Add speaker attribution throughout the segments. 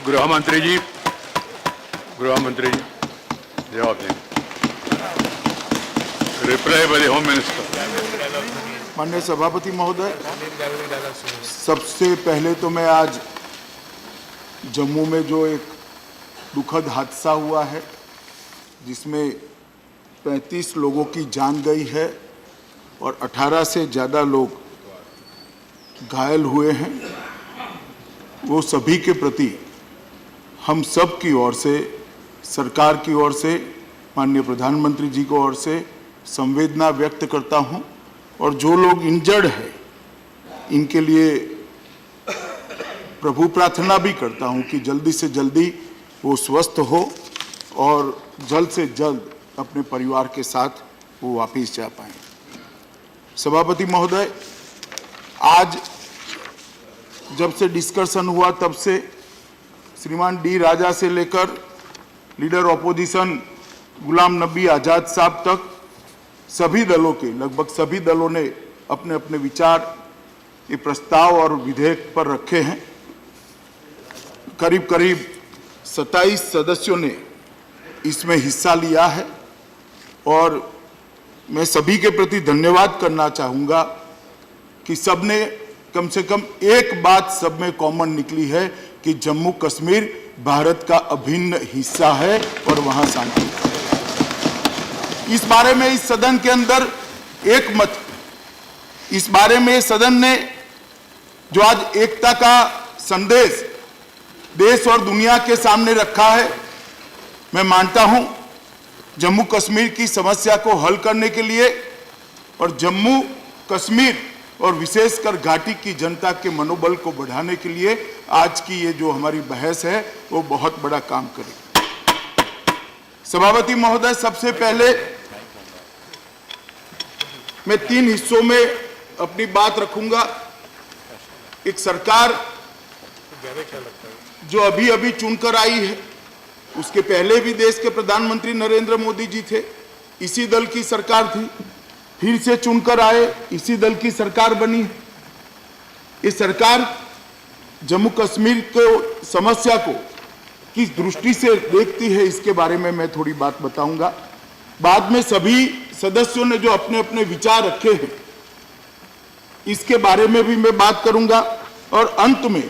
Speaker 1: गृह मंत्री जी जवाब दें। Reply by the home minister.
Speaker 2: माननीय सभापति महोदय, सबसे पहले तो मैं आज जम्मू में जो एक दुखद हादसा हुआ है जिसमें 35 लोगों की जान गई है और 18 से ज़्यादा लोग घायल हुए हैं, वो सभी के प्रति हम सब की ओर से, सरकार की ओर से, माननीय प्रधानमंत्री जी की ओर से संवेदना व्यक्त करता हूं और जो लोग इंजर्ड हैं इनके लिए प्रभु प्रार्थना भी करता हूं कि जल्दी से जल्दी वो स्वस्थ हो और जल्द से जल्द अपने परिवार के साथ वो वापस जा पाएं। सभापति महोदय, आज जब से डिस्कशन हुआ तब से श्रीमान डी राजा से लेकर लीडर ऑपोजिशन गुलाम नबी आज़ाद साहब तक सभी दलों के, लगभग सभी दलों ने अपने अपने विचार ये प्रस्ताव और विधेयक पर रखे हैं। करीब करीब 27 सदस्यों ने इसमें हिस्सा लिया है और मैं सभी के प्रति धन्यवाद करना चाहूँगा कि सबने कम से कम एक बात सब में कॉमन निकली है कि जम्मू कश्मीर भारत का अभिन्न हिस्सा है और वहाँ शांति है। इस बारे में इस सदन के अंदर एक मत, इस बारे में सदन ने जो आज एकता का संदेश देश और दुनिया के सामने रखा है, मैं मानता हूं जम्मू कश्मीर की समस्या को हल करने के लिए और जम्मू कश्मीर और विशेषकर घाटी की जनता के मनोबल को बढ़ाने के लिए आज की ये जो हमारी बहस है वो बहुत बड़ा काम करेगी। सभापति महोदय, सबसे पहले मैं 3 हिस्सों में अपनी बात रखूंगा। एक सरकार जो अभी अभी चुनकर आई है, उसके पहले भी देश के प्रधानमंत्री नरेंद्र मोदी जी थे, इसी दल की सरकार थी, फिर से चुनकर आए, इसी दल की सरकार बनी। ये सरकार जम्मू कश्मीर को समस्या को किस दृष्टि से देखती है इसके बारे में मैं थोड़ी बात बताऊंगा। बाद में सभी सदस्यों ने जो अपने अपने विचार रखे हैं इसके बारे में भी मैं बात करूंगा और अंत में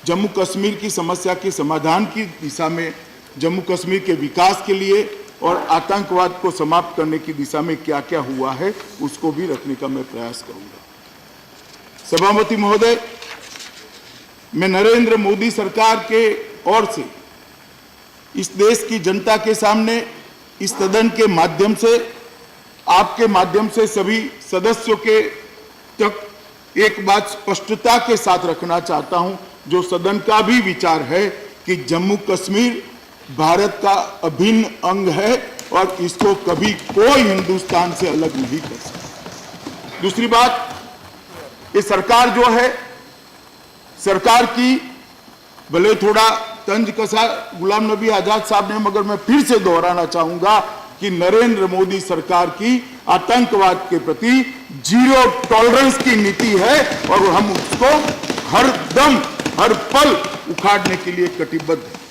Speaker 2: जम्मू कश्मीर की समस्या के समाधान की दिशा में, जम्मू कश्मीर के विकास के लिए और आतंकवाद को समाप्त करने की दिशा में क्या क्या हुआ है उसको भी रखने का मैं प्रयास करूंगा। सभापति महोदय, मैं नरेंद्र मोदी सरकार के ओर से इस देश की जनता के सामने, इस सदन के माध्यम से, आपके माध्यम से सभी सदस्यों के तक एक बात स्पष्टता के साथ रखना चाहता हूं, जो सदन का भी विचार है कि जम्मू कश्मीर भारत का अभिन्न अंग है और इसको कभी कोई हिंदुस्तान से अलग नहीं कर सकता। दूसरी बात, ये सरकार जो है, सरकार की भले थोड़ा तंज कसा गुलाम नबी आजाद साहब ने, मगर मैं फिर से दोहराना चाहूंगा कि नरेंद्र मोदी सरकार की आतंकवाद के प्रति जीरो टॉलरेंस की नीति है और हम उसको हर दम, हर पल उखाड़ने के लिए कटिबद्ध हैं।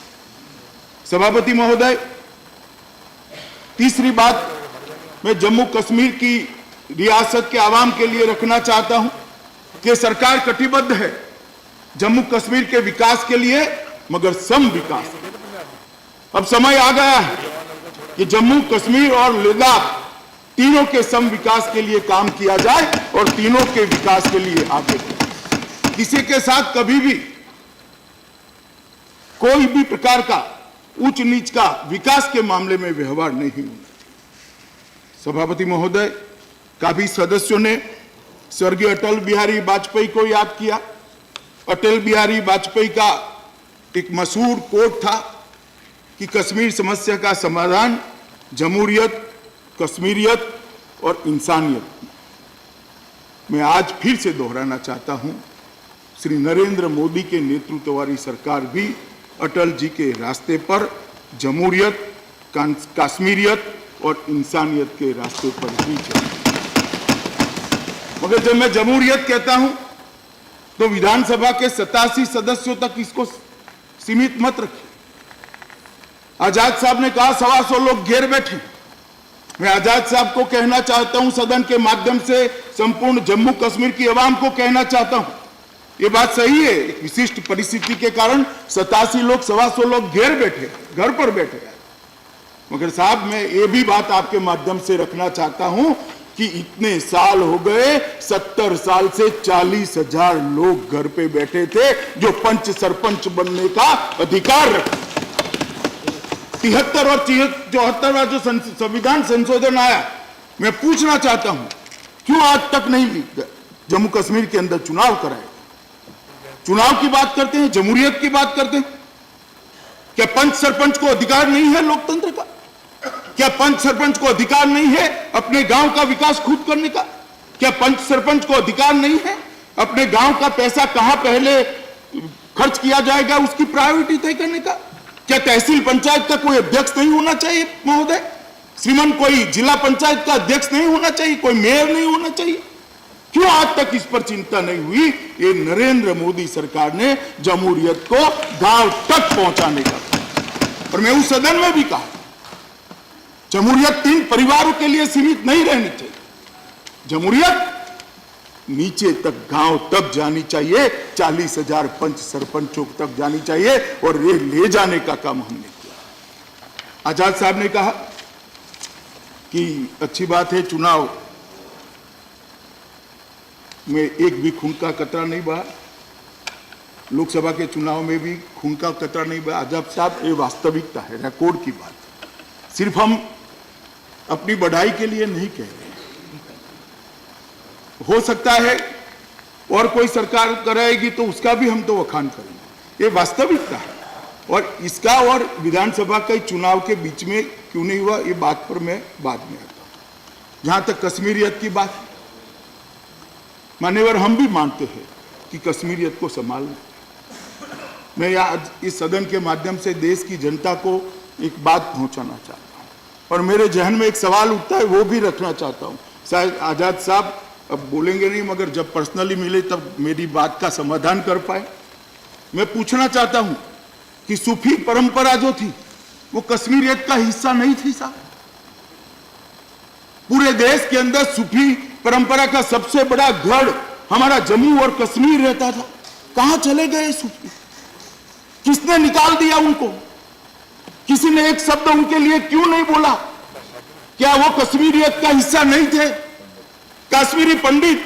Speaker 2: सभापति महोदय, तीसरी बात मैं जम्मू कश्मीर की रियासत के आवाम के लिए रखना चाहता हूं कि सरकार कटिबद्ध है जम्मू कश्मीर के विकास के लिए, मगर सम विकास। अब समय आ गया है कि जम्मू कश्मीर और लद्दाख तीनों के सम विकास के लिए काम किया जाए और तीनों के विकास के लिए आगे बढ़े। किसी के साथ कभी भी कोई भी प्रकार का उच्च नीच का विकास के मामले में व्यवहार नहीं होना चाहिए। सभापति महोदय, काफी सदस्यों ने स्वर्गीय अटल बिहारी वाजपेयी को याद किया। अटल बिहारी वाजपेयी का एक मशहूर कोट था कि कश्मीर समस्या का समाधान जमहूरियत, कश्मीरियत और इंसानियत। मैं आज फिर से दोहराना चाहता हूं, श्री नरेंद्र मोदी के नेतृत्व वाली सरकार भी अटल जी के रास्ते पर जमहूरियत, कश्मीरियत और इंसानियत के रास्ते पर ही चली। मगर जब मैं जमहूरियत कहता हूं तो विधानसभा के 87 सदस्यों तक इसको सीमित मत रखिए। आजाद साहब ने कहा 125 लोग घेर बैठे। मैं आजाद साहब को कहना चाहता हूं, सदन के माध्यम से संपूर्ण जम्मू कश्मीर की आवाम को कहना चाहता हूं, ये बात सही है, एक विशिष्ट परिस्थिति के कारण 87 लोग 125 लोग घेर बैठे, घर पर बैठे हैं। मगर साहब मैं ये भी बात आपके माध्यम से रखना चाहता हूं कि इतने साल हो गए, 70 साल से 40,000 लोग घर पे बैठे थे जो पंच सरपंच बनने का अधिकार रखते। 73 और 74वां जो संविधान संशोधन आया, मैं पूछना चाहता हूं क्यों आज तक नहीं जम्मू कश्मीर के अंदर चुनाव कराए? चुनाव की बात करते हैं, जमहूरियत की बात करते हैं। क्या पंच सरपंच को अधिकार नहीं है लोकतंत्र का? क्या पंच सरपंच को अधिकार नहीं है अपने गांव का विकास खुद करने का? क्या पंच सरपंच को अधिकार नहीं है अपने गांव का पैसा कहां पहले खर्च किया जाएगा उसकी प्रायोरिटी तय करने का? क्या तहसील पंचायत का कोई अध्यक्ष नहीं होना चाहिए महोदय? श्रीमान कोई जिला पंचायत का अध्यक्ष नहीं होना चाहिए? कोई मेयर नहीं होना चाहिए? क्यों आज तक इस पर चिंता नहीं हुई? ये नरेंद्र मोदी सरकार ने जमहूरियत को गांव तक पहुंचाने का। और मैं उस सदन में भी कहा जमहूरियत 3 परिवारों के लिए सीमित नहीं रहनी चाहिए। जमहूरियत नीचे तक, गांव तक जानी चाहिए, 40,000 पंच सरपंचों तक जानी चाहिए और ये ले जाने का काम हमने किया। आजाद साहब ने कहा कि अच्छी बात है चुनाव में एक भी खून का कतरा नहीं बहा, लोकसभा के चुनाव में भी खून का कतरा नहीं बहा। आजाद साहब ये वास्तविकता है, रिकॉर्ड की बात। सिर्फ हम अपनी बढ़ाई के लिए नहीं कह रहे। हो सकता है और कोई सरकार कराएगी तो उसका भी हम तो वखान करेंगे, ये वास्तविकता है। और इसका और विधानसभा के चुनाव के बीच में क्यों नहीं हुआ, ये बात पर मैं बाद में आता हूं। जहां तक कश्मीरियत की बात, मान्यवर हम भी मानते हैं कि कश्मीरियत को संभालना। मैं आज इस सदन के माध्यम से देश की जनता को एक बात पहुंचाना चाहता हूं और मेरे जहन में एक सवाल उठता है, वो भी रखना चाहता हूं। शायद आजाद साहब अब बोलेंगे नहीं, मगर जब पर्सनली मिले तब मेरी बात का समाधान कर पाए। मैं पूछना चाहता हूं कि सूफी परंपरा जो थी वो कश्मीरियत का हिस्सा नहीं थी साहब? पूरे देश के अंदर सूफी परंपरा का सबसे बड़ा गढ़ हमारा जम्मू और कश्मीर रहता था। कहां चले गए सूफी? किसने निकाल दिया उनको? किसी ने एक शब्द उनके लिए क्यों नहीं बोला? क्या वो कश्मीरियत का हिस्सा नहीं थे? कश्मीरी पंडित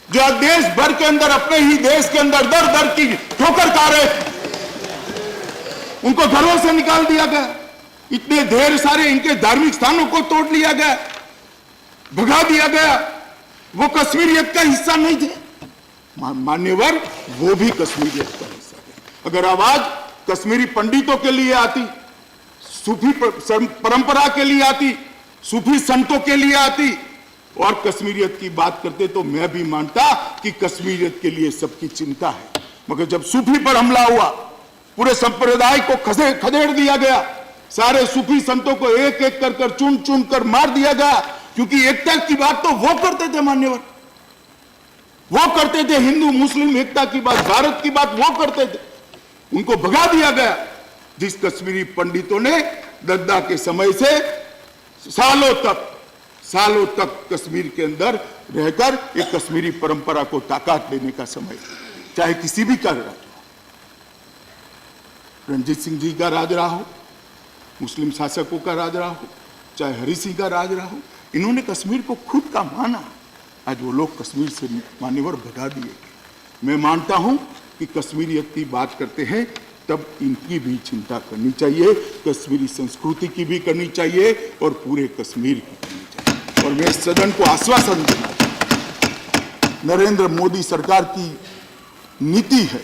Speaker 2: जो देश भर के अंदर, अपने ही देश के अंदर दर दर की ठोकर खा रहे थे, उनको घरों से निकाल दिया गया। इतने ढेर सारे इनके धार्मिक स्थानों को तोड़ लिया गया, भगा दिया गया। वो कश्मीरियत का हिस्सा नहीं थे? मान्यवर वो भी कश्मीरियत का हिस्सा थे। अगर आवाज कश्मीरी पंडितों के लिए आती, सूफी परंपरा के लिए आती, सूफी संतों के लिए आती और कश्मीरियत की बात करते तो मैं भी मानता कि कश्मीरियत के लिए सबकी चिंता है। मगर जब सूफी पर हमला हुआ, पूरे संप्रदाय को खदेड़ दिया गया, सारे सूफी संतों को एक एक कर चुन चुन कर मार दिया गया, क्योंकि एकता की बात तो वो करते थे मान्यवर, वो करते थे हिंदू मुस्लिम एकता की बात, भारत की बात वो करते थे। उनको भगा दिया गया। जिस कश्मीरी पंडितों ने दद्दा के समय से सालों तक कश्मीर के अंदर रहकर एक कश्मीरी परंपरा को ताकत देने का समय, चाहे किसी भी का राज, रणजीत सिंह जी का राज रहा हो, मुस्लिम शासकों का राज रहा हो, चाहे हरि सिंह का राज रहा हो, इन्होंने कश्मीर को खुद का माना। आज वो लोग कश्मीर से मान्यवर भगा दिए। मैं मानता हूं कि कश्मीरियत की बात करते हैं तब इनकी भी चिंता करनी चाहिए, कश्मीरी संस्कृति की भी करनी चाहिए और पूरे कश्मीर की करनी चाहिए। और मैं सदन को आश्वासन देना चाहता हूं, नरेंद्र मोदी सरकार की नीति है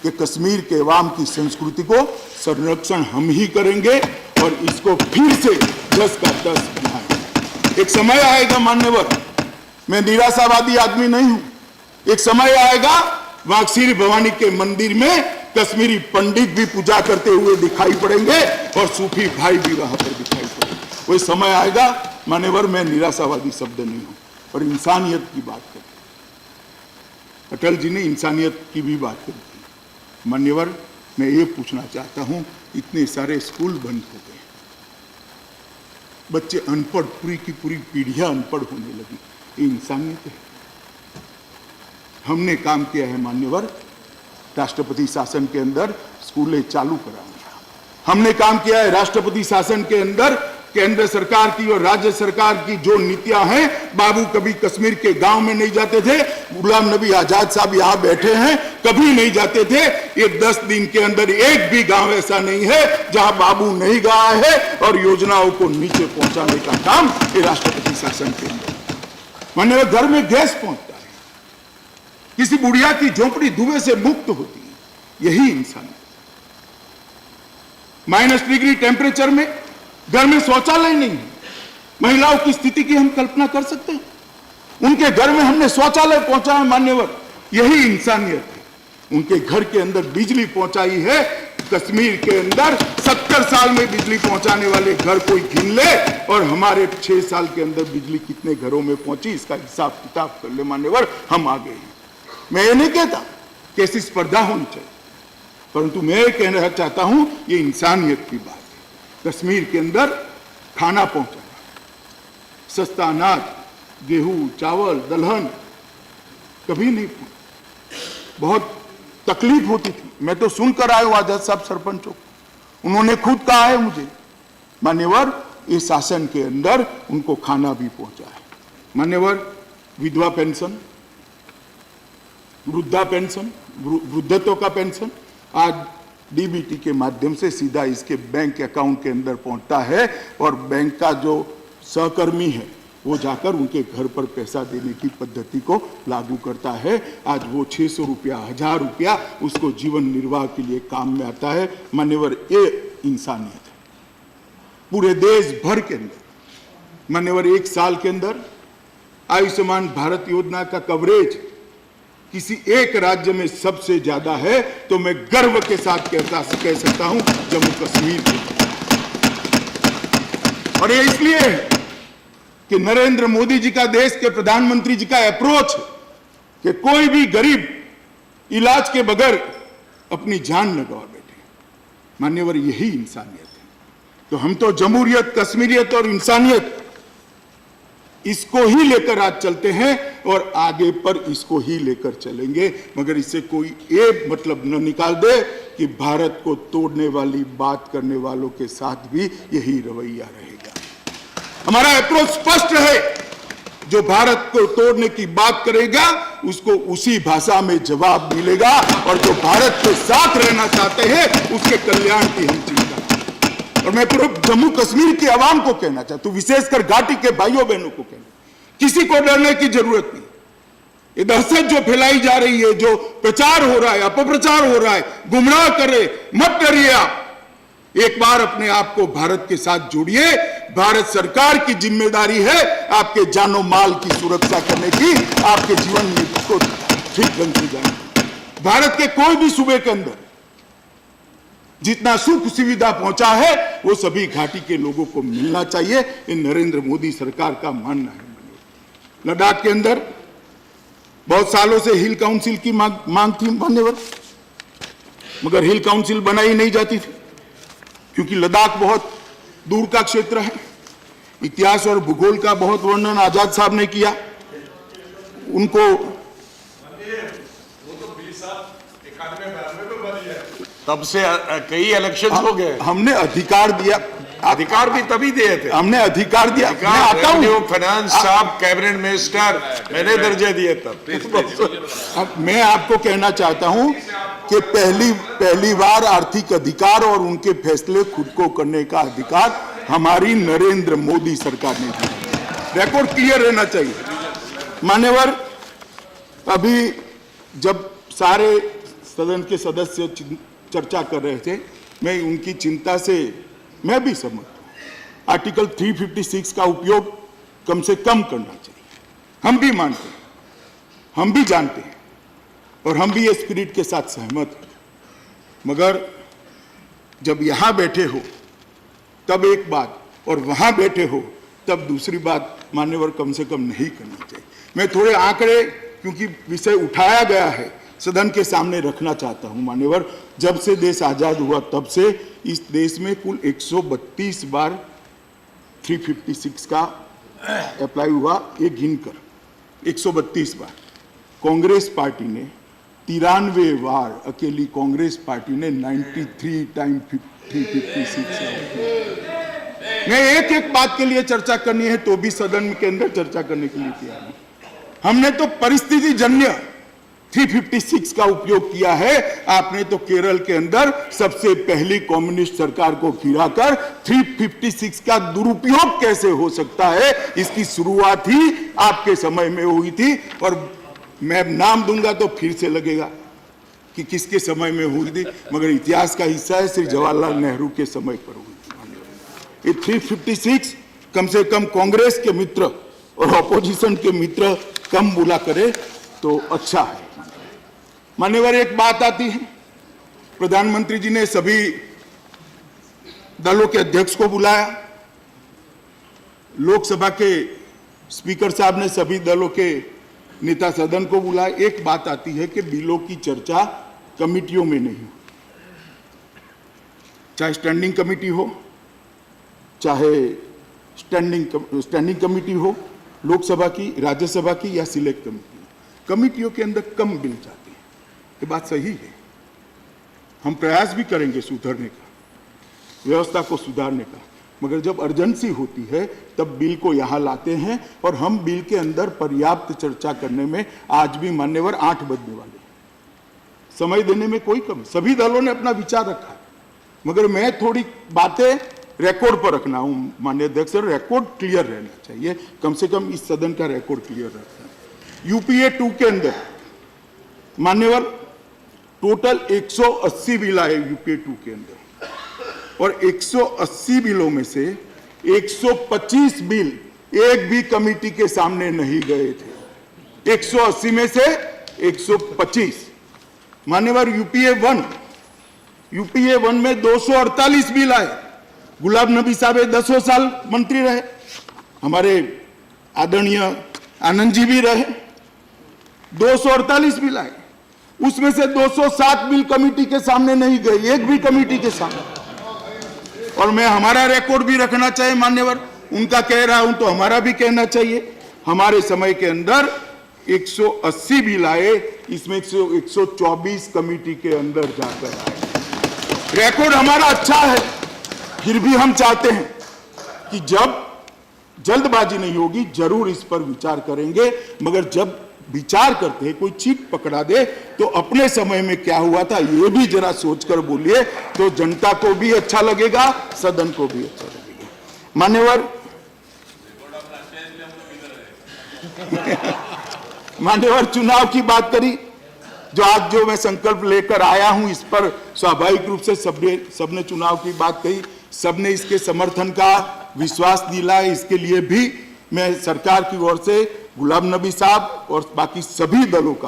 Speaker 2: कि कश्मीर के अवाम की संस्कृति को संरक्षण हम ही करेंगे और इसको फिर से 10 का 10 बनाएंगे। एक समय आएगा मान्यवर, मैं निराशावादी आदमी नहीं हूं, एक समय आएगा वहां श्री भवानी के मंदिर में कश्मीरी पंडित भी पूजा करते हुए दिखाई पड़ेंगे और सूफी भाई भी वहां पर दिखाई पड़ेंगे। वही समय आएगा मान्यवर, मैं निराशावादी शब्द नहीं हूं, और इंसानियत की बात करते, अटल जी ने इंसानियत की भी बात करी थी। मान्यवर, मैं ये पूछना चाहता हूं, इतने सारे स्कूल बंद हो गए, बच्चे अनपढ़, पूरी की पूरी पीढ़ियां अनपढ़ होने लगी, ये इंसानियत है? हमने काम किया है मान्यवर, राष्ट्रपति शासन के अंदर स्कूलें चालू कराना। हमने काम किया है राष्ट्रपति शासन के अंदर केंद्र सरकार की और राज्य सरकार की जो नीतियां हैं। बाबू कभी कश्मीर के गांव में नहीं जाते थे, गुलाम नबी आजाद साहब यहां बैठे हैं, कभी नहीं जाते थे। ये 10 दिन के अंदर एक भी गांव ऐसा नहीं है जहां बाबू नहीं गया है, और योजनाओं को नीचे पहुंचाने का काम ये राष्ट्रपति शासन के अंदर। माने घर में गैस पहुंचता है, किसी बुढ़िया की झोंपड़ी धुएं से मुक्त होती है, यही इंसान है। -डिग्री टेम्परेचर में घर में शौचालय नहीं है, महिलाओं की स्थिति की हम कल्पना कर सकते हैं? उनके घर में हमने शौचालय पहुंचाया मान्यवर, यही इंसानियत है। उनके घर के अंदर बिजली पहुंचाई है। कश्मीर के अंदर 70 साल में बिजली पहुंचाने वाले घर कोई गिन ले, और हमारे 6 साल के अंदर बिजली कितने घरों में पहुंची, इसका हिसाब किताब कर ले मान्यवर, हम आगे हैं। मैं ये नहीं कहता कि ऐसी स्पर्धा होनी चाहिए, परंतु मैं ये कहना चाहता हूं, ये इंसानियत की बात है। कश्मीर के अंदर खाना पहुंचाना, सस्ता अनाज, गेहूं, चावल, दलहन कभी नहीं पहुंचा। बहुत तकलीफ होती थी। मैं तो सुनकर आया हूं आजाद साहब सरपंचों, उन्होंने खुद कहा है मुझे, मान्यवर इस शासन के अंदर उनको खाना भी पहुंचा है। मान्यवर विधवा पेंशन, वृद्धा पेंशन, वृद्धत्व का पेंशन आज डीबीटी के माध्यम से सीधा इसके बैंक अकाउंट के अंदर पहुंचता है, और बैंक का जो सहकर्मी है वो जाकर उनके घर पर पैसा देने की पद्धति को लागू करता है। आज वो 600 रुपया, 1000 रुपया उसको जीवन निर्वाह के लिए काम में आता है। मान्यवर ये इंसानियत है। पूरे देश भर के अंदर मान्यवर 1 साल के अंदर आयुष्मान भारत योजना का कवरेज किसी एक राज्य में सबसे ज्यादा है, तो मैं गर्व के साथ कह सकता हूं जम्मू कश्मीर के। और ये इसलिए है कि नरेंद्र मोदी जी का, देश के प्रधानमंत्री जी का अप्रोच है कि कोई भी गरीब इलाज के बगैर अपनी जान न गवा बैठे। मान्यवर यही इंसानियत है। तो हम तो जमहूरियत, कश्मीरियत और इंसानियत इसको ही लेकर आज चलते हैं, और आगे पर इसको ही लेकर चलेंगे। मगर इससे कोई ये मतलब न निकाल दे कि भारत को तोड़ने वाली बात करने वालों के साथ भी यही रवैया रहेगा। हमारा अप्रोच स्पष्ट है, जो भारत को तोड़ने की बात करेगा उसको उसी भाषा में जवाब मिलेगा, और जो भारत के साथ रहना चाहते हैं उसके कल्याण की हम चिंता। और मैं पूरे जम्मू कश्मीर की आवाम को कहना चाहता हूं, विशेषकर घाटी के भाइयों बहनों को कहना, किसी को डरने की जरूरत नहीं। ये दहशत जो फैलाई जा रही है, जो प्रचार हो रहा है, अपप्रचार हो रहा है, गुमराह करे, मत डरिए आप। एक बार अपने आप को भारत के साथ जोड़िए। भारत सरकार की जिम्मेदारी है आपके जानो माल की सुरक्षा करने की, आपके जीवन में को ठीक ढंग से जाने। भारत के कोई भी सूबे के अंदर जितना सुख सुविधा पहुंचा है वो सभी घाटी के लोगों को मिलना चाहिए, ये नरेंद्र मोदी सरकार का मानना है। लद्दाख के अंदर बहुत सालों से हिल काउंसिल की मांग थी मान्यवर, मगर हिल काउंसिल बनाई नहीं जाती थी, क्योंकि लद्दाख बहुत दूर का क्षेत्र है। इतिहास और भूगोल का बहुत वर्णन आजाद साहब ने किया। उनको
Speaker 3: तब से कई इलेक्शन हो गए।
Speaker 2: हमने अधिकार दिया,
Speaker 3: अधिकार भी तभी दिए थे।
Speaker 2: हमने अधिकार दिया। मैं आता हूं,
Speaker 3: फाइनेंस साहब कैबिनेट मिनिस्टर, मैंने दर्जे दिए तब।
Speaker 2: अब मैं आपको कहना चाहता हूं कि पहली बार आर्थिक अधिकार और उनके फैसले खुद को करने का अधिकार हमारी नरेंद्र मोदी सरकार ने दिया। रिकॉर्ड क्लियर रहना चाहिए मान्यवर। अभी जब सारे सदन के सदस्य चर्चा कर रहे थे, मैं उनकी चिंता से मैं भी सहमत हूं। आर्टिकल 356 का उपयोग कम से कम करना चाहिए। हम भी मानते हैं, हम भी जानते हैं, और हम भी ये स्पिरिट के साथ सहमत हैं। मगर जब यहां बैठे हो तब एक बात, और वहां बैठे हो तब दूसरी बात मान्यवर कम से कम नहीं करनी चाहिए। मैं थोड़े आंकड़े, क्योंकि विषय उठाया गया है, सदन के सामने रखना चाहता हूं। मान्यवर, जब से देश आजाद हुआ तब से इस देश में कुल 132 बार 356 का अप्लाई हुआ, ये गिनकर 132 बार। कांग्रेस पार्टी ने 93 बार, अकेली कांग्रेस पार्टी ने 93 टाइम 356। मैं एक एक बात के लिए चर्चा करनी है तो भी सदन के अंदर चर्चा करने के लिए किया है। हमने तो परिस्थिति जन्य 356 का उपयोग किया है। आपने तो केरल के अंदर सबसे पहली कम्युनिस्ट सरकार को गिराकर 356 का दुरुपयोग कैसे हो सकता है, इसकी शुरुआत ही आपके समय में हुई थी। और मैं नाम दूंगा तो फिर से लगेगा कि किसके समय में हुई थी, मगर इतिहास का हिस्सा है, श्री जवाहरलाल नेहरू के समय पर हुई थी। ये 356 कम से कम कांग्रेस के मित्र और ऑपोजिशन के मित्र कम बुला करे तो अच्छा है। मान्यवर, एक बात आती है, प्रधानमंत्री जी ने सभी दलों के अध्यक्ष को बुलाया, लोकसभा के स्पीकर साहब ने सभी दलों के नेता सदन को बुलाया। एक बात आती है कि बिलों की चर्चा कमिटियों में नहीं, चाहे स्टैंडिंग कमेटी हो, चाहे स्टैंडिंग कमेटी हो लोकसभा की, राज्यसभा की या सिलेक्ट कमेटी, कमिटियों के अंदर कम बिल जाते हैं। ये बात सही है, हम प्रयास भी करेंगे सुधरने का, व्यवस्था को सुधारने का, मगर जब अर्जेंसी होती है तब बिल को यहाँ लाते हैं और हम बिल के अंदर पर्याप्त चर्चा करने में आज भी मान्यवर 8 बजने वाले, समय देने में कोई कमी। सभी दलों ने अपना विचार रखा, मगर मैं थोड़ी बातें रिकॉर्ड पर रखना हूं। माननीय अध्यक्ष, रिकॉर्ड क्लियर रहना चाहिए, कम से कम इस सदन का रिकॉर्ड क्लियर रहता है। यूपीए 2 के अंदर मान्यवर टोटल 180 बिल आए यूपीए 2 के अंदर, और 180 बिलों में से 125 बिल एक भी कमेटी के सामने नहीं गए थे। 180 में से 125। मान्यवर, यूपीए 1 में 248 बिल आए। गुलाब नबी साहब 10 साल मंत्री रहे, हमारे आदरणीय आनंद जी भी रहे, 248 बिल आए, उसमें से 207 बिल कमेटी के सामने नहीं गए, एक भी कमेटी के सामने। और मैं हमारा रिकॉर्ड भी रखना चाहिए मान्यवर, उनका कह रहा हूं तो हमारा भी कहना चाहिए। हमारे समय के अंदर 180 बिल आए, इसमें 124 कमेटी के अंदर जाकर आए। रिकॉर्ड हमारा अच्छा है, फिर भी हम चाहते हैं कि जब जल्दबाजी नहीं होगी, जरूर इस पर विचार करेंगे, मगर जब विचार करते हैं कोई चीट पकड़ा दे तो अपने समय में क्या हुआ था ये भी जरा सोचकर बोलिए, तो जनता को भी अच्छा लगेगा, सदन को भी अच्छा लगेगा। मान्यवर, मान्यवर, चुनाव की बात करी, जो आज जो मैं संकल्प लेकर आया हूं, इस पर स्वाभाविक रूप से सबने चुनाव की बात कही, सबने इसके समर्थन का विश्वास दिलाया। इसके लिए भी मैं सरकार की ओर से गुलाब नबी साहब और बाकी सभी दलों का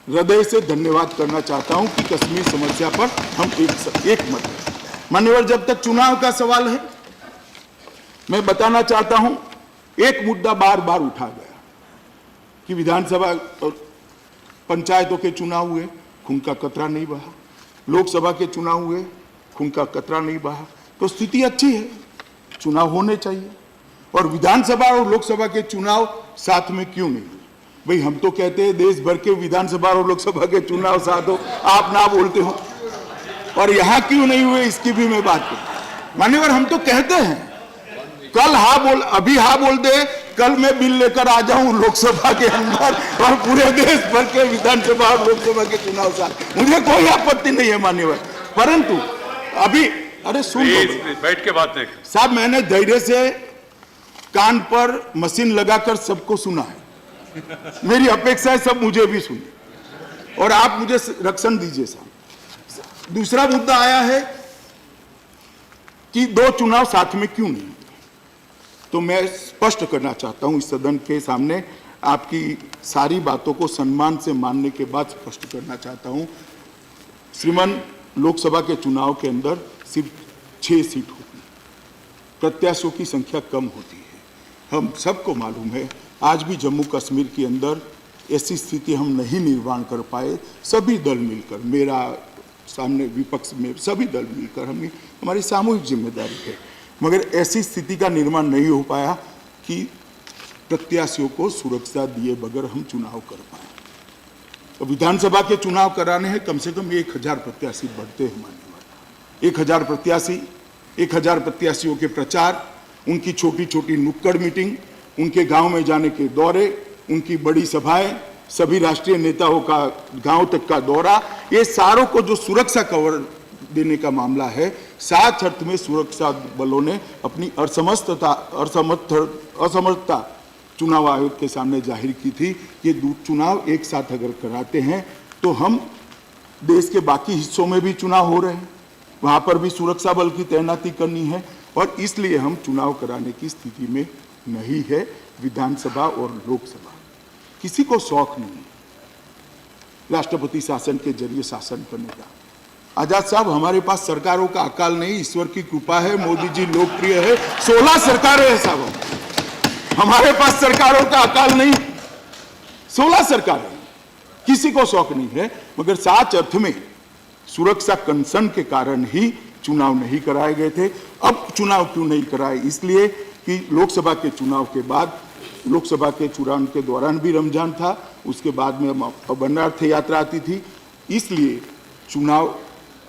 Speaker 2: हृदय से धन्यवाद करना चाहता हूं कि कश्मीर समस्या पर हम एक मत हैं। मान्यवर, जब तक चुनाव का सवाल है, मैं बताना चाहता हूं, एक मुद्दा बार बार उठा गया कि विधानसभा और पंचायतों के चुनाव हुए, खून का कतरा नहीं बहा, लोकसभा के चुनाव हुए, खून का कतरा नहीं बहा। तो स्थिति अच्छी है, चुनाव होने चाहिए, और विधानसभा और लोकसभा के चुनाव साथ में क्यों नहीं? भाई, हम तो कहते हैं देश भर के विधानसभा और लोकसभा के चुनाव साथ हो, आप ना बोलते हो, और यहां क्यों नहीं हुए इसकी भी मैं बात करूं। मान्यवर, हम तो कहते हैं कल हा बोल, अभी हा बोल दे, कल मैं बिल लेकर आ जाऊं लोकसभा के अंदर और पूरे देश भर के विधानसभा और लोकसभा के चुनाव साथ, मुझे कोई आपत्ति नहीं है मान्यवर। परंतु अभी, अरे सुन लो,
Speaker 1: बैठ के बात नहीं
Speaker 2: साहब, मैंने धैर्य से कान पर मशीन लगाकर सबको सुना है, मेरी अपेक्षा है सब मुझे भी सुने और आप मुझे रक्षण दीजिए साहब। दूसरा मुद्दा आया है कि 2 चुनाव साथ में क्यों नहीं, तो मैं स्पष्ट करना चाहता हूं इस सदन के सामने, आपकी सारी बातों को सम्मान से मानने के बाद स्पष्ट करना चाहता हूं। श्रीमान, लोकसभा के चुनाव के अंदर सिर्फ 6 सीट होती है, प्रत्याशियों की संख्या कम होती है। हम सबको मालूम है, आज भी जम्मू कश्मीर के अंदर ऐसी स्थिति हम नहीं निर्माण कर पाए। सभी दल मिलकर, मेरा सामने विपक्ष में सभी दल मिलकर हमारी सामूहिक जिम्मेदारी है, मगर ऐसी स्थिति का निर्माण नहीं हो पाया कि प्रत्याशियों को सुरक्षा दिए बगैर हम चुनाव कर पाए। तो विधानसभा के चुनाव कराने हैं, कम से कम 1000 प्रत्याशी बढ़ते हैं मान्यवर। 1000 प्रत्याशियों के प्रचार, उनकी छोटी छोटी नुक्कड़ मीटिंग, उनके गांव में जाने के दौरे, उनकी बड़ी सभाएं, सभी राष्ट्रीय नेताओं का गांव तक का दौरा, ये सारों को जो सुरक्षा कवर देने का मामला है, 7 अर्थ में सुरक्षा बलों ने अपनी असमर्थता चुनाव आयोग के सामने जाहिर की थी। ये चुनाव एक साथ अगर कराते हैं तो हम देश के बाकी हिस्सों में भी चुनाव हो रहे हैं, वहां पर भी सुरक्षा बल की तैनाती करनी है, और इसलिए हम चुनाव कराने की स्थिति में नहीं है। विधानसभा और लोकसभा किसी को शौक नहीं है राष्ट्रपति शासन के जरिए शासन करने का। आजाद साहब, हमारे पास सरकारों का अकाल नहीं, ईश्वर की कृपा है, मोदी जी लोकप्रिय है, 16 सरकारें हैं साहब, हमारे पास सरकारों का अकाल नहीं, 16 सरकारें, किसी को शौक नहीं है। मगर 7 अर्थ में सुरक्षा कंसर्न के कारण ही चुनाव नहीं कराए गए थे। अब चुनाव क्यों नहीं कराए? इसलिए कि लोकसभा के चुनाव के बाद, लोकसभा के चुनाव के दौरान भी रमजान था, उसके बाद में अमरनाथ यात्रा आती थी, इसलिए चुनाव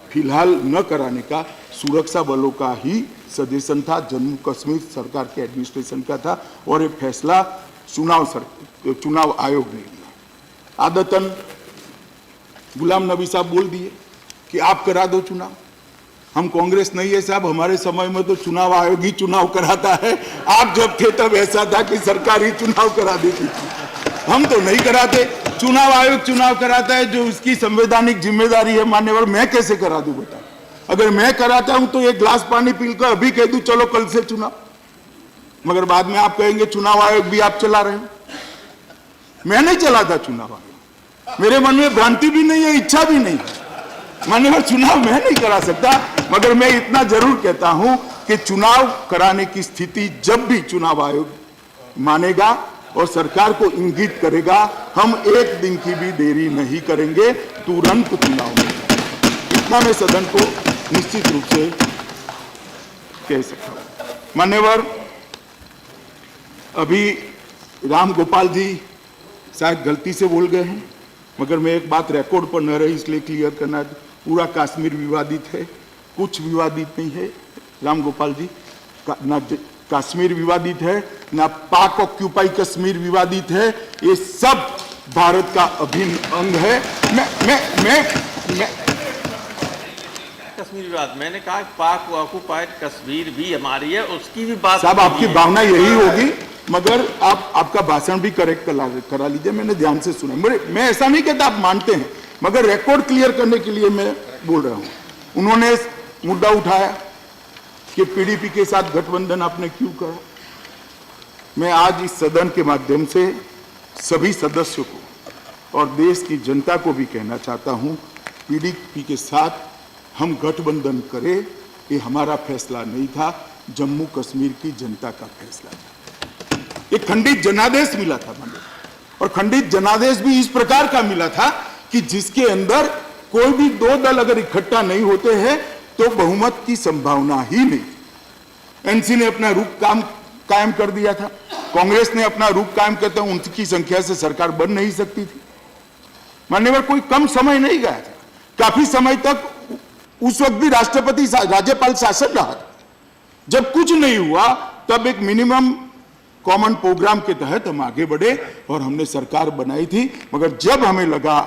Speaker 2: फिलहाल न कराने का सुरक्षा बलों का ही सजेशन था, जम्मू कश्मीर सरकार के एडमिनिस्ट्रेशन का था, और ये फैसला चुनाव आयोग ने लिया। आदतन गुलाम नबी साहब बोल दिए कि आप करा दो चुनाव। हम कांग्रेस नहीं है साहब, हमारे समय में तो चुनाव आयोग ही चुनाव कराता है। आप जब थे तब ऐसा था कि सरकार ही चुनाव करा देती थी, हम तो नहीं कराते, चुनाव आयोग चुनाव कराता है, जो उसकी संवैधानिक जिम्मेदारी है मान्यवर। मैं कैसे करा दूं बता? अगर मैं कराता हूं तो एक ग्लास पानी पीकर अभी कह दूं चलो कल से चुनाव, मगर बाद में आप कहेंगे चुनाव आयोग भी आप चला रहे हो। मैं नहीं चलाता चुनाव आयोग, मेरे मन में भ्रांति भी नहीं है, इच्छा भी नहीं है मान्यवर, चुनाव मैं नहीं करा सकता। मगर मैं इतना जरूर कहता हूं कि चुनाव कराने की स्थिति जब भी चुनाव आयोग मानेगा और सरकार को इंगित करेगा, हम एक दिन की भी देरी नहीं करेंगे, तुरंत चुनाव में। इतना मैं सदन को निश्चित रूप से कह सकता हूं। मान्यवर, अभी राम गोपाल जी शायद गलती से बोल गए हैं, मगर मैं एक बात रिकॉर्ड पर न रही इसलिए क्लियर करना, पूरा कश्मीर विवादित है, कुछ विवादित नहीं है राम गोपाल जी, ना कश्मीर विवादित है, ना पाक ऑक्यूपाई कश्मीर विवादित है, ये सब भारत का अभिन्न अंग है। मैं
Speaker 4: कश्मीर विवाद, मैंने कहा पाक ऑक्यूपाइड कश्मीर भी हमारी है, उसकी भी बात
Speaker 2: साहब, आपकी भावना यही होगी, मगर आप आपका भाषण भी करेक्ट करा लीजिए, मैंने ध्यान से सुना। मैं ऐसा नहीं कहता आप मानते हैं, मगर रिकॉर्ड क्लियर करने के लिए मैं बोल रहा हूं। उन्होंने मुद्दा उठाया कि पीडीपी के साथ गठबंधन आपने क्यों करा। मैं आज इस सदन के माध्यम से सभी सदस्यों को और देश की जनता को भी कहना चाहता हूं, पीडीपी के साथ हम गठबंधन करें, ये हमारा फैसला नहीं था, जम्मू कश्मीर की जनता का फैसला था। एक खंडित जनादेश मिला था हमें, और खंडित जनादेश भी इस प्रकार का मिला था कि जिसके अंदर कोई भी 2 दल अगर इकट्ठा नहीं होते हैं तो बहुमत की संभावना ही नहीं। एनसी ने अपना रुख कायम कर दिया था, कांग्रेस ने अपना रुख कायम करता, उनकी संख्या से सरकार बन नहीं सकती थी। मान्यवर, कोई कम समय नहीं गया था, काफी समय तक उस वक्त भी राज्यपाल शासन रहा था। जब कुछ नहीं हुआ तब एक मिनिमम कॉमन प्रोग्राम के तहत हम आगे बढ़े और हमने सरकार बनाई थी। मगर जब हमें लगा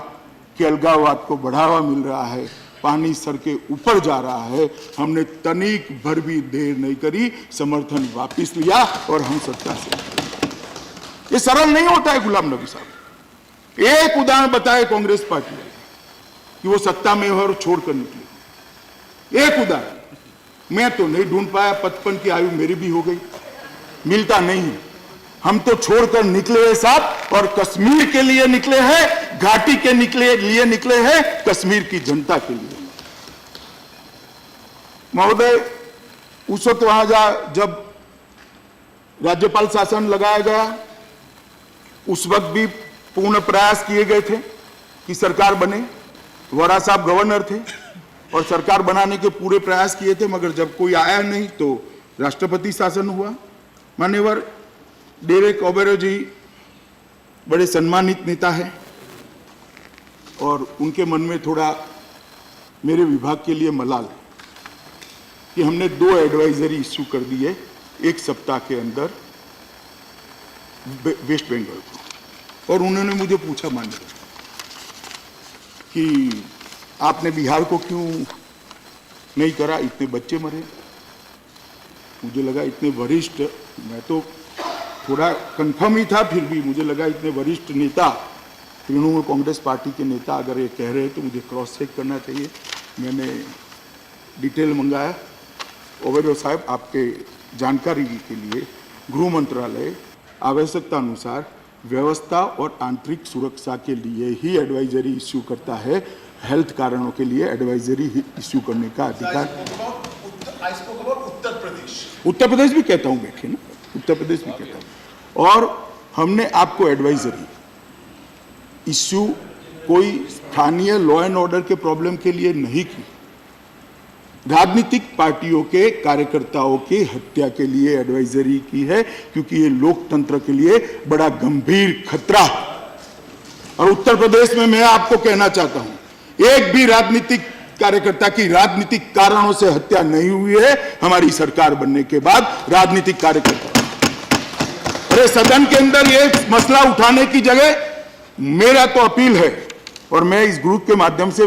Speaker 2: कि अलगाववाद को बढ़ावा मिल रहा है, पानी सर के ऊपर जा रहा है, हमने तनिक भर भी देर नहीं करी, समर्थन वापस लिया और हम सत्ता से। ये सरल नहीं होता है गुलाम नबी साहब। एक उदाहरण बताए कांग्रेस पार्टी कि वो सत्ता में और छोड़कर निकली, एक उदाहरण मैं तो नहीं ढूंढ पाया, 55 की आयु मेरी भी हो गई, मिलता नहीं है। हम तो छोड़कर निकले हैं साहब, और कश्मीर के लिए निकले हैं, घाटी के लिए निकले हैं, कश्मीर की जनता के लिए। महोदय, उस वक्त वहां जब राज्यपाल शासन लगाया गया, उस वक्त भी पूर्ण प्रयास किए गए थे कि सरकार बने। वोरा साहब गवर्नर थे और सरकार बनाने के पूरे प्रयास किए थे, मगर जब कोई आया नहीं तो राष्ट्रपति शासन हुआ। मान्यवर डेरेक ओबेरॉय जी बड़े सम्मानित नेता है और उनके मन में थोड़ा मेरे विभाग के लिए मलाल है कि हमने 2 एडवाइजरी इश्यू कर दी है 1 सप्ताह के अंदर वेस्ट बंगाल को। और उन्होंने मुझे पूछा मान्यवर कि आपने बिहार को क्यों नहीं करा, इतने बच्चे मरे। मुझे लगा इतने वरिष्ठ, मैं तो थोड़ा कंफर्म ही था, फिर भी मुझे लगा इतने वरिष्ठ नेता, तृणमूल कांग्रेस पार्टी के नेता अगर ये कह रहे हैं तो मुझे क्रॉस चेक करना चाहिए। मैंने डिटेल मंगाया। ओबेरॉय साहब, आपके जानकारी के लिए गृह मंत्रालय आवश्यकता अनुसार व्यवस्था और आंतरिक सुरक्षा के लिए ही एडवाइजरी इश्यू करता है। हेल्थ कारणों के लिए एडवाइजरी इश्यू करने का अधिकार उत्तर प्रदेश भी कहता हूं, बैठे ना, उत्तर प्रदेश भी कहता हूं। और हमने आपको एडवाइजरी इश्यू कोई स्थानीय लॉ एंड ऑर्डर के प्रॉब्लम के लिए नहीं की, राजनीतिक पार्टियों के कार्यकर्ताओं की हत्या के लिए एडवाइजरी की है, क्योंकि ये लोकतंत्र के लिए बड़ा गंभीर खतरा है। और उत्तर प्रदेश में मैं आपको कहना चाहता हूं, एक भी राजनीतिक कार्यकर्ता की राजनीतिक कारणों से हत्या नहीं हुई है हमारी सरकार बनने के बाद। राजनीतिक कार्यकर्ता, अरे सदन के अंदर ये मसला उठाने की जगह मेरा तो अपील है, और मैं इस ग्रुप के माध्यम से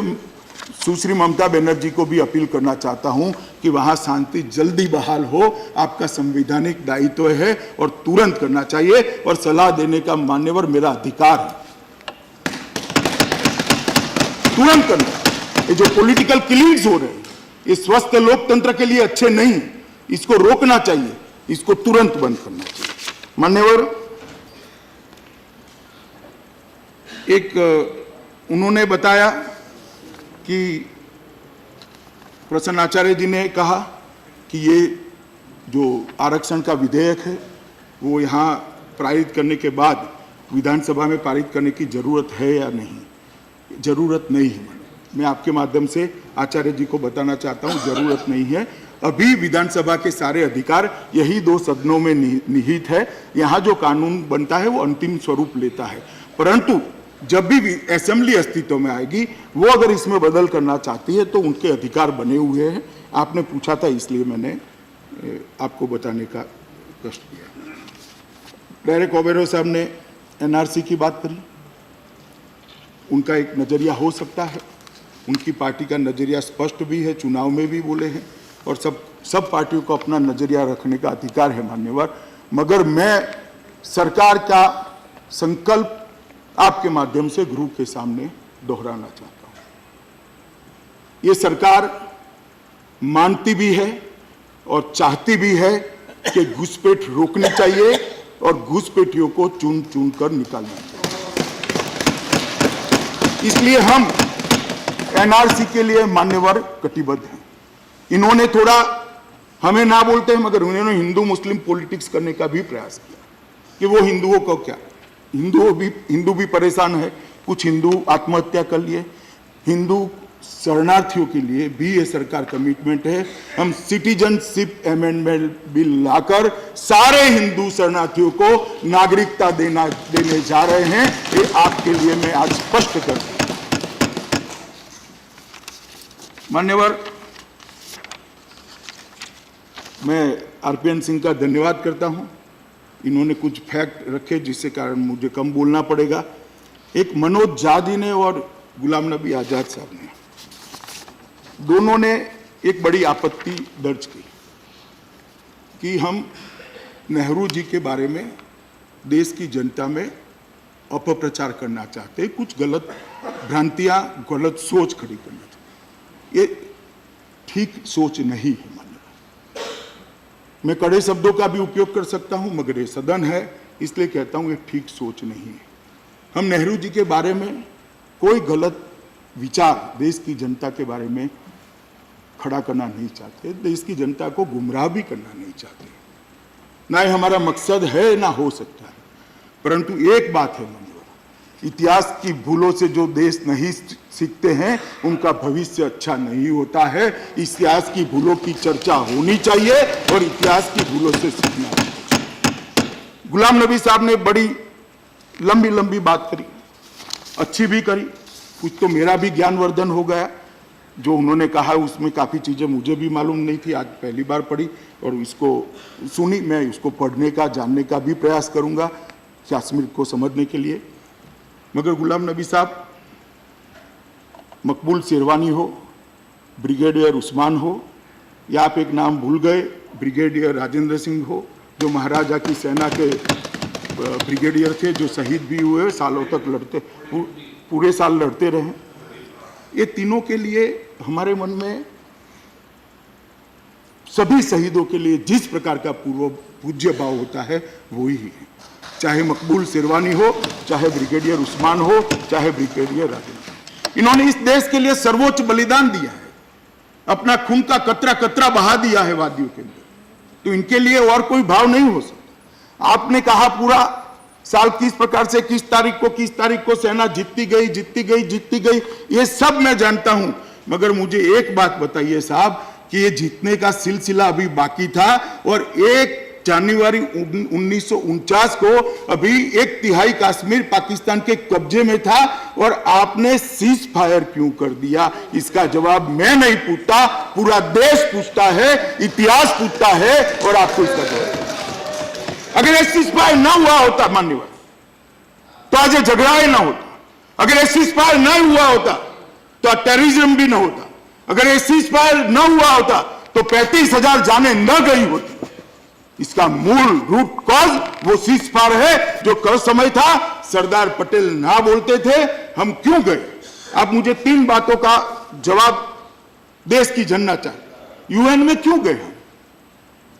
Speaker 2: सुश्री ममता बनर्जी को भी अपील करना चाहता हूं कि वहां शांति जल्दी बहाल हो। आपका संवैधानिक दायित्व है और तुरंत करना चाहिए, और सलाह देने का मान्यवर मेरा अधिकार है, तुरंत करना। ये जो पॉलिटिकल किलिंग्स हो रहे हैं ये स्वस्थ लोकतंत्र के लिए अच्छे नहीं, इसको रोकना चाहिए, इसको तुरंत बंद करना चाहिए। मान्यवर, एक उन्होंने बताया कि प्रसन्न आचार्य जी ने कहा कि ये जो आरक्षण का विधेयक है वो यहाँ पारित करने के बाद विधानसभा में पारित करने की जरूरत है या नहीं। जरूरत नहीं है। मैं आपके माध्यम से आचार्य जी को बताना चाहता हूँ, जरूरत नहीं है। अभी विधानसभा के सारे अधिकार यही 2 सदनों में निहित है। यहाँ जो कानून बनता है वो अंतिम स्वरूप लेता है, परंतु जब भी असेंबली अस्तित्व में आएगी वो अगर इसमें बदल करना चाहती है तो उनके अधिकार बने हुए हैं। आपने पूछा था इसलिए मैंने आपको बताने का कष्ट किया। डेरेक ओबेरॉय साहब ने एनआरसी की बात करी, उनका एक नजरिया हो सकता है, उनकी पार्टी का नजरिया स्पष्ट भी है, चुनाव में भी बोले हैं, और सब पार्टियों को अपना नजरिया रखने का अधिकार है मान्यवर। मगर मैं सरकार का संकल्प आपके माध्यम से गृह के सामने दोहराना चाहता हूं। ये सरकार मानती भी है और चाहती भी है कि घुसपैठ रोकनी चाहिए और घुसपैठियों को चुन चुन कर निकालना चाहिए। इसलिए हम एनआरसी के लिए मान्यवर कटिबद्ध हैं। इन्होंने थोड़ा हमें ना बोलते हैं, मगर उन्होंने हिंदू मुस्लिम पॉलिटिक्स करने का भी प्रयास किया कि वो हिंदुओं को क्या, हिंदू भी परेशान है, कुछ हिंदू आत्महत्या कर लिए, हिंदू शरणार्थियों के लिए भी ये सरकार कमिटमेंट है। हम सिटीजनशिप अमेंडमेंट बिल लाकर सारे हिंदू शरणार्थियों को नागरिकता देने जा रहे हैं। ये आपके लिए मैं आज स्पष्ट कर दूं। मान्यवर, मैं आरपीएन सिंह का धन्यवाद करता हूं। इन्होंने कुछ फैक्ट रखे जिससे कारण मुझे कम बोलना पड़ेगा। एक मनोज झा जी ने और गुलाम नबी आजाद साहब ने, दोनों ने एक बड़ी आपत्ति दर्ज की कि हम नेहरू जी के बारे में देश की जनता में अपप्रचार करना चाहते हैं, कुछ गलत भ्रांतियां, गलत सोच खड़ी करना चाहते। ये ठीक सोच नहीं है। मैं कड़े शब्दों का भी उपयोग कर सकता हूं, मगर ये सदन है इसलिए कहता हूं ये ठीक सोच नहीं है। हम नेहरू जी के बारे में कोई गलत विचार देश की जनता के बारे में खड़ा करना नहीं चाहते, देश की जनता को गुमराह भी करना नहीं चाहते, ना ही हमारा मकसद है ना हो सकता है। परंतु एक बात है मान्यवर, इतिहास की भूलों से जो देश नहीं सीखते हैं उनका भविष्य अच्छा नहीं होता है। इतिहास की भूलों की चर्चा होनी चाहिए और इतिहास की भूलों से सीखना चाहिए। गुलाम नबी साहब ने बड़ी लंबी लंबी बात करी, अच्छी भी करी, कुछ तो मेरा भी ज्ञानवर्धन हो गया। जो उन्होंने कहा उसमें काफ़ी चीज़ें मुझे भी मालूम नहीं थी, आज पहली बार पढ़ी और इसको सुनी। मैं इसको पढ़ने का, जानने का भी प्रयास करूंगा कश्मीर को समझने के लिए। मगर गुलाम नबी साहब, मकबूल शेरवानी हो, ब्रिगेडियर उस्मान हो, या आप एक नाम भूल गए, ब्रिगेडियर राजेंद्र सिंह हो, जो महाराजा की सेना के ब्रिगेडियर थे, जो शहीद भी हुए, सालों तक लड़ते, पूरे साल लड़ते रहे। ये तीनों के लिए हमारे मन में, सभी शहीदों के लिए जिस प्रकार का पूज्य भाव होता है वो ही है। चाहे मकबूल शेरवानी हो, चाहे ब्रिगेडियर उस्मान हो, चाहे ब्रिगेडियर राजेंद्र, इन्होंने इस देश के लिए सर्वोच्च बलिदान दिया है, अपना खून का कतरा कतरा बहा दिया है वादियों के अंदर। तो इनके लिए और कोई भाव नहीं हो सकता। आपने कहा पूरा साल किस प्रकार से, किस तारीख को सेना जीतती गई, ये सब मैं जानता हूं। मगर मुझे एक बात बताइए साहब कि ये जीतने का सिलसिला अभी बाकी था और 1 जनवरी 1949 को अभी 1/3 कश्मीर पाकिस्तान के कब्जे में था और आपने सीज फायर क्यों कर दिया? इसका जवाब मैं नहीं पूछता, पूरा देश पूछता है, इतिहास पूछता है और आपको इसका जवाब। अगर ये सीज फायर ना हुआ होता मान्यवर, तो आज ये झगड़ा ही ना होता। अगर ये सीज फायर ना हुआ होता तो टेररिज्म भी ना होता। अगर ये सीज फायर ना हुआ होता तो 35,000 जाने न गई होती। इसका मूल रूट कॉज वो सीज फायर है जो कल समय था। सरदार पटेल ना बोलते थे, हम क्यों गए? आप मुझे 3 बातों का जवाब देश की जनता चाहिए। यूएन में क्यों गए हम?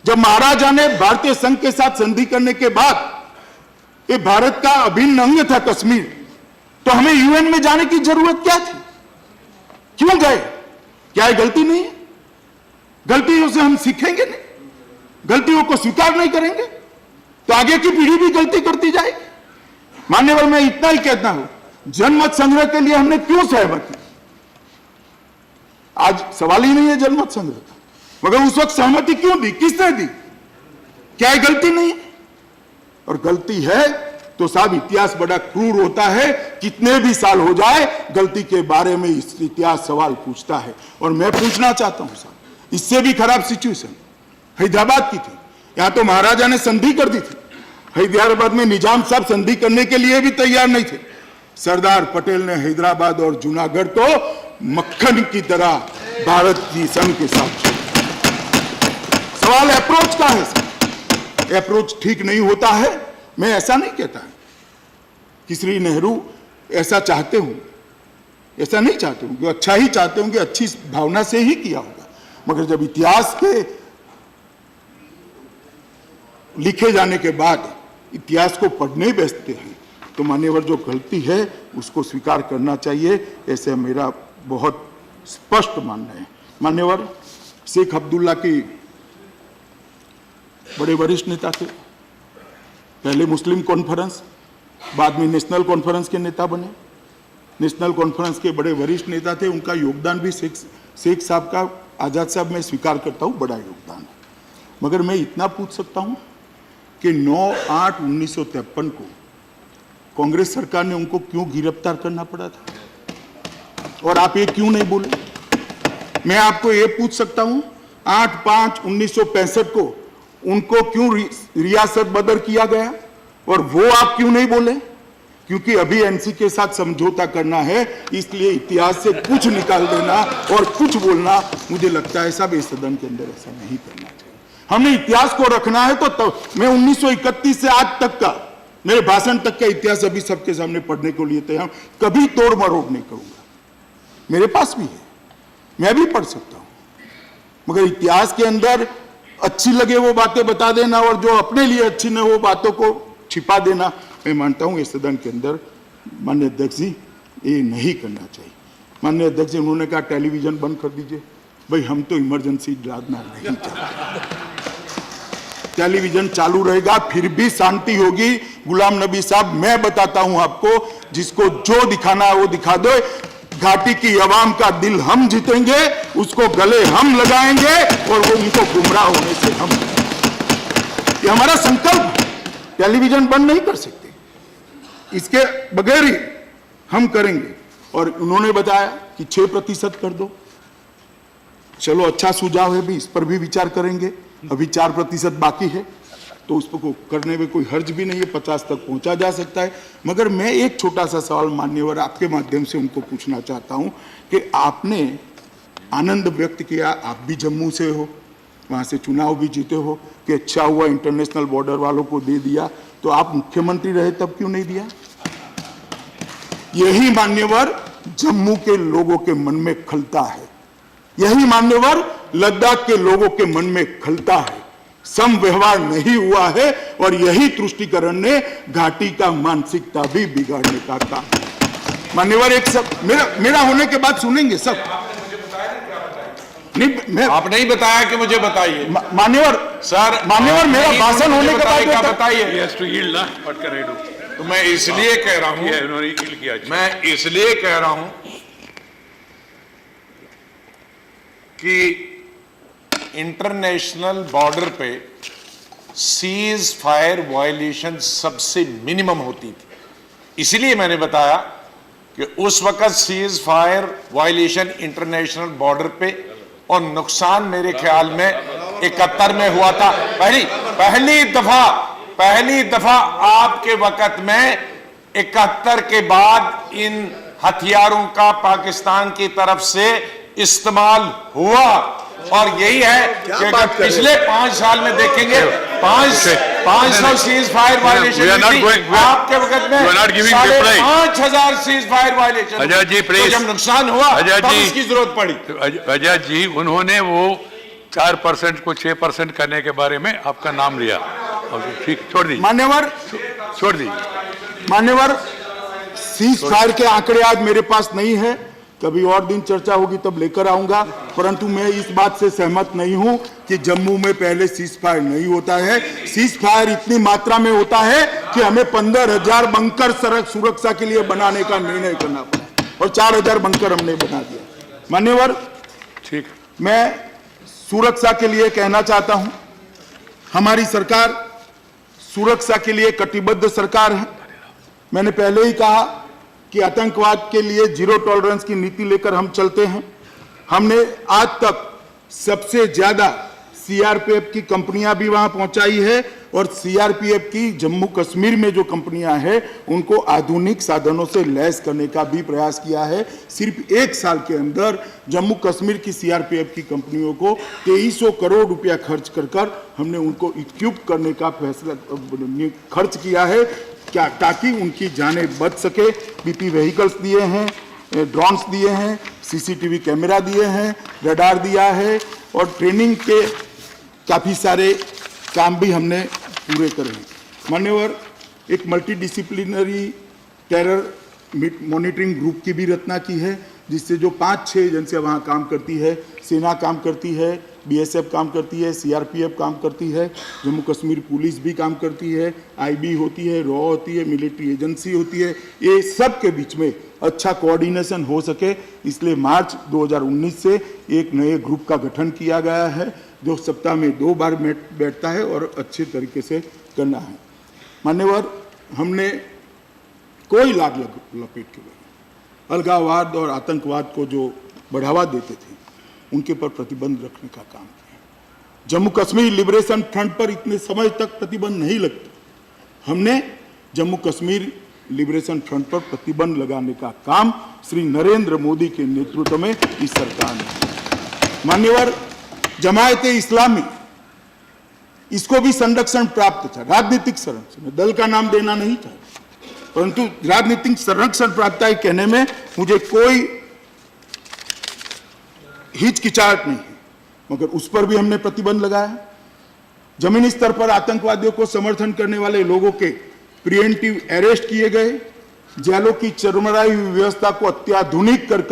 Speaker 2: जब महाराजा ने भारतीय संघ के साथ संधि करने के बाद ये भारत का अभिन्न अंग था कश्मीर, तो हमें यूएन में जाने की जरूरत क्या थी? क्यों गए? क्या ये गलती नहीं है? गलतियों से हम सीखेंगे नहीं, गलतियों को स्वीकार नहीं करेंगे तो आगे की पीढ़ी भी गलती करती जाएगी। मान्यवर, मैं इतना ही कहता हूं, जनमत संग्रह के लिए हमने क्यों सहमति? आज सवाल ही नहीं है जनमत संग्रह का, मगर उस वक्त सहमति क्यों दी? किसने दी? क्या ये गलती नहीं है? और गलती है तो साहब इतिहास बड़ा क्रूर होता है। कितने भी साल हो जाए, गलती के बारे में इतिहास सवाल पूछता है। और मैं पूछना चाहता हूं साहब, इससे भी खराब सिचुएशन हैदराबाद की थी। यहां तो महाराजा ने संधि कर दी थी, हैदराबाद में निजाम साहब संधि करने के लिए भी तैयार नहीं थे। सरदार पटेल ने हैदराबाद और जूनागढ़ तो मक्खन की तरह भारत की संघ के साथ। सवाल अप्रोच का है, अप्रोच ठीक नहीं होता है। मैं ऐसा नहीं कहता कि श्री नेहरू ऐसा चाहते हूं, ऐसा नहीं चाहते हूं, कि अच्छा ही चाहते होंगे, अच्छी भावना से ही किया होगा। मगर जब इतिहास के लिखे जाने के बाद इतिहास को पढ़ने बैठते हैं तो मान्यवर जो गलती है उसको स्वीकार करना चाहिए, ऐसे मेरा बहुत स्पष्ट मानना है। मान्यवर, शेख अब्दुल्ला की बड़े वरिष्ठ नेता थे, पहले मुस्लिम कॉन्फ्रेंस, बाद में नेशनल कॉन्फ्रेंस के नेता बने। नेशनल कॉन्फ्रेंस के बड़े वरिष्ठ नेता थे, उनका योगदान भी शेख साहब का, आज़ाद साहब मैं स्वीकार करता हूँ, बड़ा योगदान है। मगर मैं इतना पूछ सकता हूँ कि 9/8/1953 को कांग्रेस सरकार ने उनको क्यों गिरफ्तार करना पड़ा था और आप ये क्यों नहीं बोले? मैं आपको ये पूछ सकता हूँ 8/5/1965 को उनको क्यों रियासत बदर किया गया और वो आप क्यों नहीं बोले? क्योंकि अभी एनसी के साथ समझौता करना है, इसलिए इतिहास से कुछ निकाल देना और कुछ बोलना, मुझे लगता है सब इस सदन के अंदर ऐसा नहीं करना चाहिए। हमने इतिहास को रखना है तो मैं 1931 से आज तक का, मेरे भाषण तक का इतिहास अभी सबके सामने पढ़ने को लिए तैयार, कभी तोड़ मरोड़ नहीं करूंगा। मेरे पास भी है, मैं भी पढ़ सकता हूं, मगर इतिहास के अंदर अच्छी लगे वो बातें बता देना और जो अपने लिए अच्छी न हो बातों को छिपा देना, मैं मानता हूं इस सदन के अंदर माननीय अध्यक्ष जी ये नहीं करना चाहिए। माननीय अध्यक्ष जी, उन्होंने कहा टेलीविजन बंद कर दीजिए। भाई हम तो इमरजेंसी ड्रामा नहीं चाहते, टेलीविजन चालू रहेगा फिर भी शांति होगी। गुलाम नबी साहब, मैं बताता हूं आपको, जिसको जो दिखाना है वो दिखा दो। घाटी की अवाम का दिल हम जीतेंगे, उसको गले हम लगाएंगे और वो उनको गुमराह होने से हम, ये हमारा संकल्प है। टेलीविजन बंद नहीं कर सकते, इसके बगैर ही हम करेंगे। और उन्होंने बताया कि 6% कर दो, चलो अच्छा सुझाव है भी, इस पर भी विचार करेंगे। अभी 4% बाकी है, तो उसको करने में कोई हर्ज भी नहीं है, 50 तक पहुंचा जा सकता है। मगर मैं एक छोटा सा सवाल माननीय आपके माध्यम से उनको पूछना चाहता हूं कि आपने आनंद व्यक्त किया, आप भी जम्मू से हो, वहां से चुनाव भी जीते हो, कि अच्छा हुआ इंटरनेशनल बॉर्डर वालों को दे दिया, तो आप मुख्यमंत्री रहे तब क्यों नहीं दिया? यही मान्यवर जम्मू के लोगों के मन में खलता है, यही मान्यवर लद्दाख के लोगों के मन में खलता है। सम व्यवहार नहीं हुआ है और यही तुष्टिकरण ने घाटी का मानसिकता भी बिगाड़ने का काम। मान्यवर एक सब मेरा होने के बाद सुनेंगे सब। नहीं,
Speaker 3: आप नहीं बताया कि मुझे बताइए
Speaker 2: मान्यवर
Speaker 3: सर,
Speaker 2: मान्यवर मेरा भाषण होने के बाद
Speaker 3: क्या बताइए।
Speaker 1: He has to yield ना, what can I do?
Speaker 3: तो मैं इसलिए कह रहा हूं,
Speaker 1: उन्होंने yield किया।
Speaker 3: मैं इसलिए कह रहा हूं कि इंटरनेशनल बॉर्डर पे सीज फायर वायलेशन सबसे मिनिमम होती थी। इसलिए मैंने बताया कि उस वक्त cease fire violation international border पे और नुकसान मेरे ख्याल में 71 में हुआ था। पहली दफा आपके वक्त में 71 के बाद इन हथियारों का पाकिस्तान की तरफ से इस्तेमाल हुआ। और यही है कि अगर पिछले 5 साल में देखेंगे 500 सीज फायर वायलेशन आपके वक्त में 5,500 सीज फायर वायलेशन। तो जब नुकसान हुआ तब इसकी जरूरत पड़ी।
Speaker 1: अजय जी, उन्होंने वो 4% को 6% करने के बारे में आपका नाम लिया। ठीक, छोड़ दीजिए
Speaker 2: मान्यवर,
Speaker 1: छोड़ दीजिए
Speaker 2: मान्यवर। सीज फायर के आंकड़े आज मेरे पास नहीं है, कभी और दिन चर्चा होगी तब लेकर आऊंगा। परंतु मैं इस बात से सहमत नहीं हूं कि जम्मू में पहले सीज फायर नहीं होता है। सीज फायर इतनी मात्रा में होता है कि हमें 15,000 बंकर सड़क सुरक्षा के लिए बनाने का निर्णय करना पड़ा और 4,000 बंकर हमने बना दिया। मान्यवर,
Speaker 1: ठीक,
Speaker 2: मैं सुरक्षा के लिए कहना चाहता हूं, हमारी सरकार सुरक्षा के लिए कटिबद्ध सरकार है। मैंने पहले ही कहा कि आतंकवाद के लिए जीरो टॉलरेंस की नीति लेकर हम चलते हैं। हमने आज तक सबसे ज्यादा सीआरपीएफ की कंपनियां भी वहां पहुंचाई है और सीआरपीएफ की जम्मू कश्मीर में जो कंपनियां हैं उनको आधुनिक साधनों से लैस करने का भी प्रयास किया है। सिर्फ 1 साल के अंदर जम्मू कश्मीर की सीआरपीएफ की कंपनियों को 2300 करोड़ रुपया खर्च कर हमने उनको इक्विप करने का फैसला खर्च किया है, क्या ताकि उनकी जानें बच सके। बीपी व्हीकल्स दिए हैं, ड्रोन्स दिए हैं, सीसीटीवी कैमरा दिए हैं, रडार दिया है और ट्रेनिंग के काफ़ी सारे काम भी हमने पूरे करे हैं। मान्यवर, एक मल्टीडिसिप्लिनरी टेरर मॉनिटरिंग ग्रुप की भी रचना की है, जिससे जो 5-6 एजेंसियां वहाँ काम करती है, सेना काम करती है, बीएसएफ काम करती है, सीआरपीएफ काम करती है, जम्मू कश्मीर पुलिस भी काम करती है, आईबी होती है, रॉ होती है, मिलिट्री एजेंसी होती है। ये सब के बीच में अच्छा कोऑर्डिनेशन हो सके, इसलिए मार्च 2019 से एक नए ग्रुप का गठन किया गया है, जो सप्ताह में 2 बार बैठता है और अच्छे तरीके से करना है। मान्यवर, हमने कोई लाग लपेट के अलगाववाद और आतंकवाद को जो बढ़ावा देते थे उनके पर प्रतिबंध रखने का काम किया। जम्मू कश्मीर लिबरेशन फ्रंट पर इतने समय तक प्रतिबंध नहीं लगता, हमने जम्मू कश्मीर लिबरेशन फ्रंट पर प्रतिबंध लगाने का काम श्री नरेंद्र मोदी के नेतृत्व में इस सरकार ने। मान्यवर, जमायते इस्लामी, इसको भी संरक्षण प्राप्त था, राजनीतिक संरक्षण, दल का नाम देना नहीं था, परंतु राजनीतिक संरक्षण प्राप्त है कहने में मुझे कोई हिचकिचाहट नहीं है, मगर उस पर भी हमने प्रतिबंध लगाया। जमीनी स्तर पर आतंकवादियों को समर्थन करने वाले लोगों के प्रिवेंटिव अरेस्ट किए गए, जेलों की चरमराई हुई व्यवस्था को अत्याधुनिक कर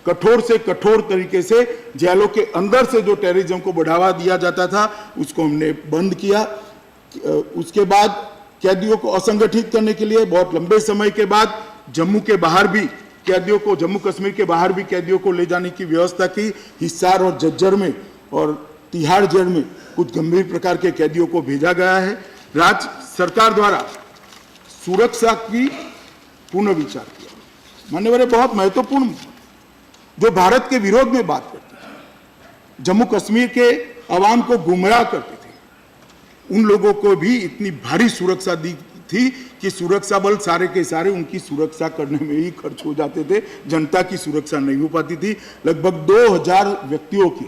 Speaker 2: कठोर से कठोर तरीके से जेलों के अंदर से जो टेररिज्म को बढ़ावा दिया जाता था उसको हमने बंद किया। उसके बाद कैदियों को असंगठित करने के लिए बहुत लंबे समय के बाद जम्मू के बाहर भी कैदियों को, जम्मू कश्मीर के बाहर भी कैदियों को ले जाने की व्यवस्था की। हिसार और झज्जर में और तिहाड़ जेल में कुछ गंभीर प्रकार के कैदियों को भेजा गया है। राज्य सरकार द्वारा सुरक्षा की पुनर्विचार किया। मान्यवर, बहुत महत्वपूर्ण जो भारत के विरोध में बात करते थे, जम्मू कश्मीर के अवाम को गुमराह करते थे, उन लोगों को भी इतनी भारी सुरक्षा दी थी कि सुरक्षा बल सारे के सारे उनकी सुरक्षा करने में ही खर्च हो जाते थे, जनता की सुरक्षा नहीं हो पाती थी। लगभग 2000 व्यक्तियों की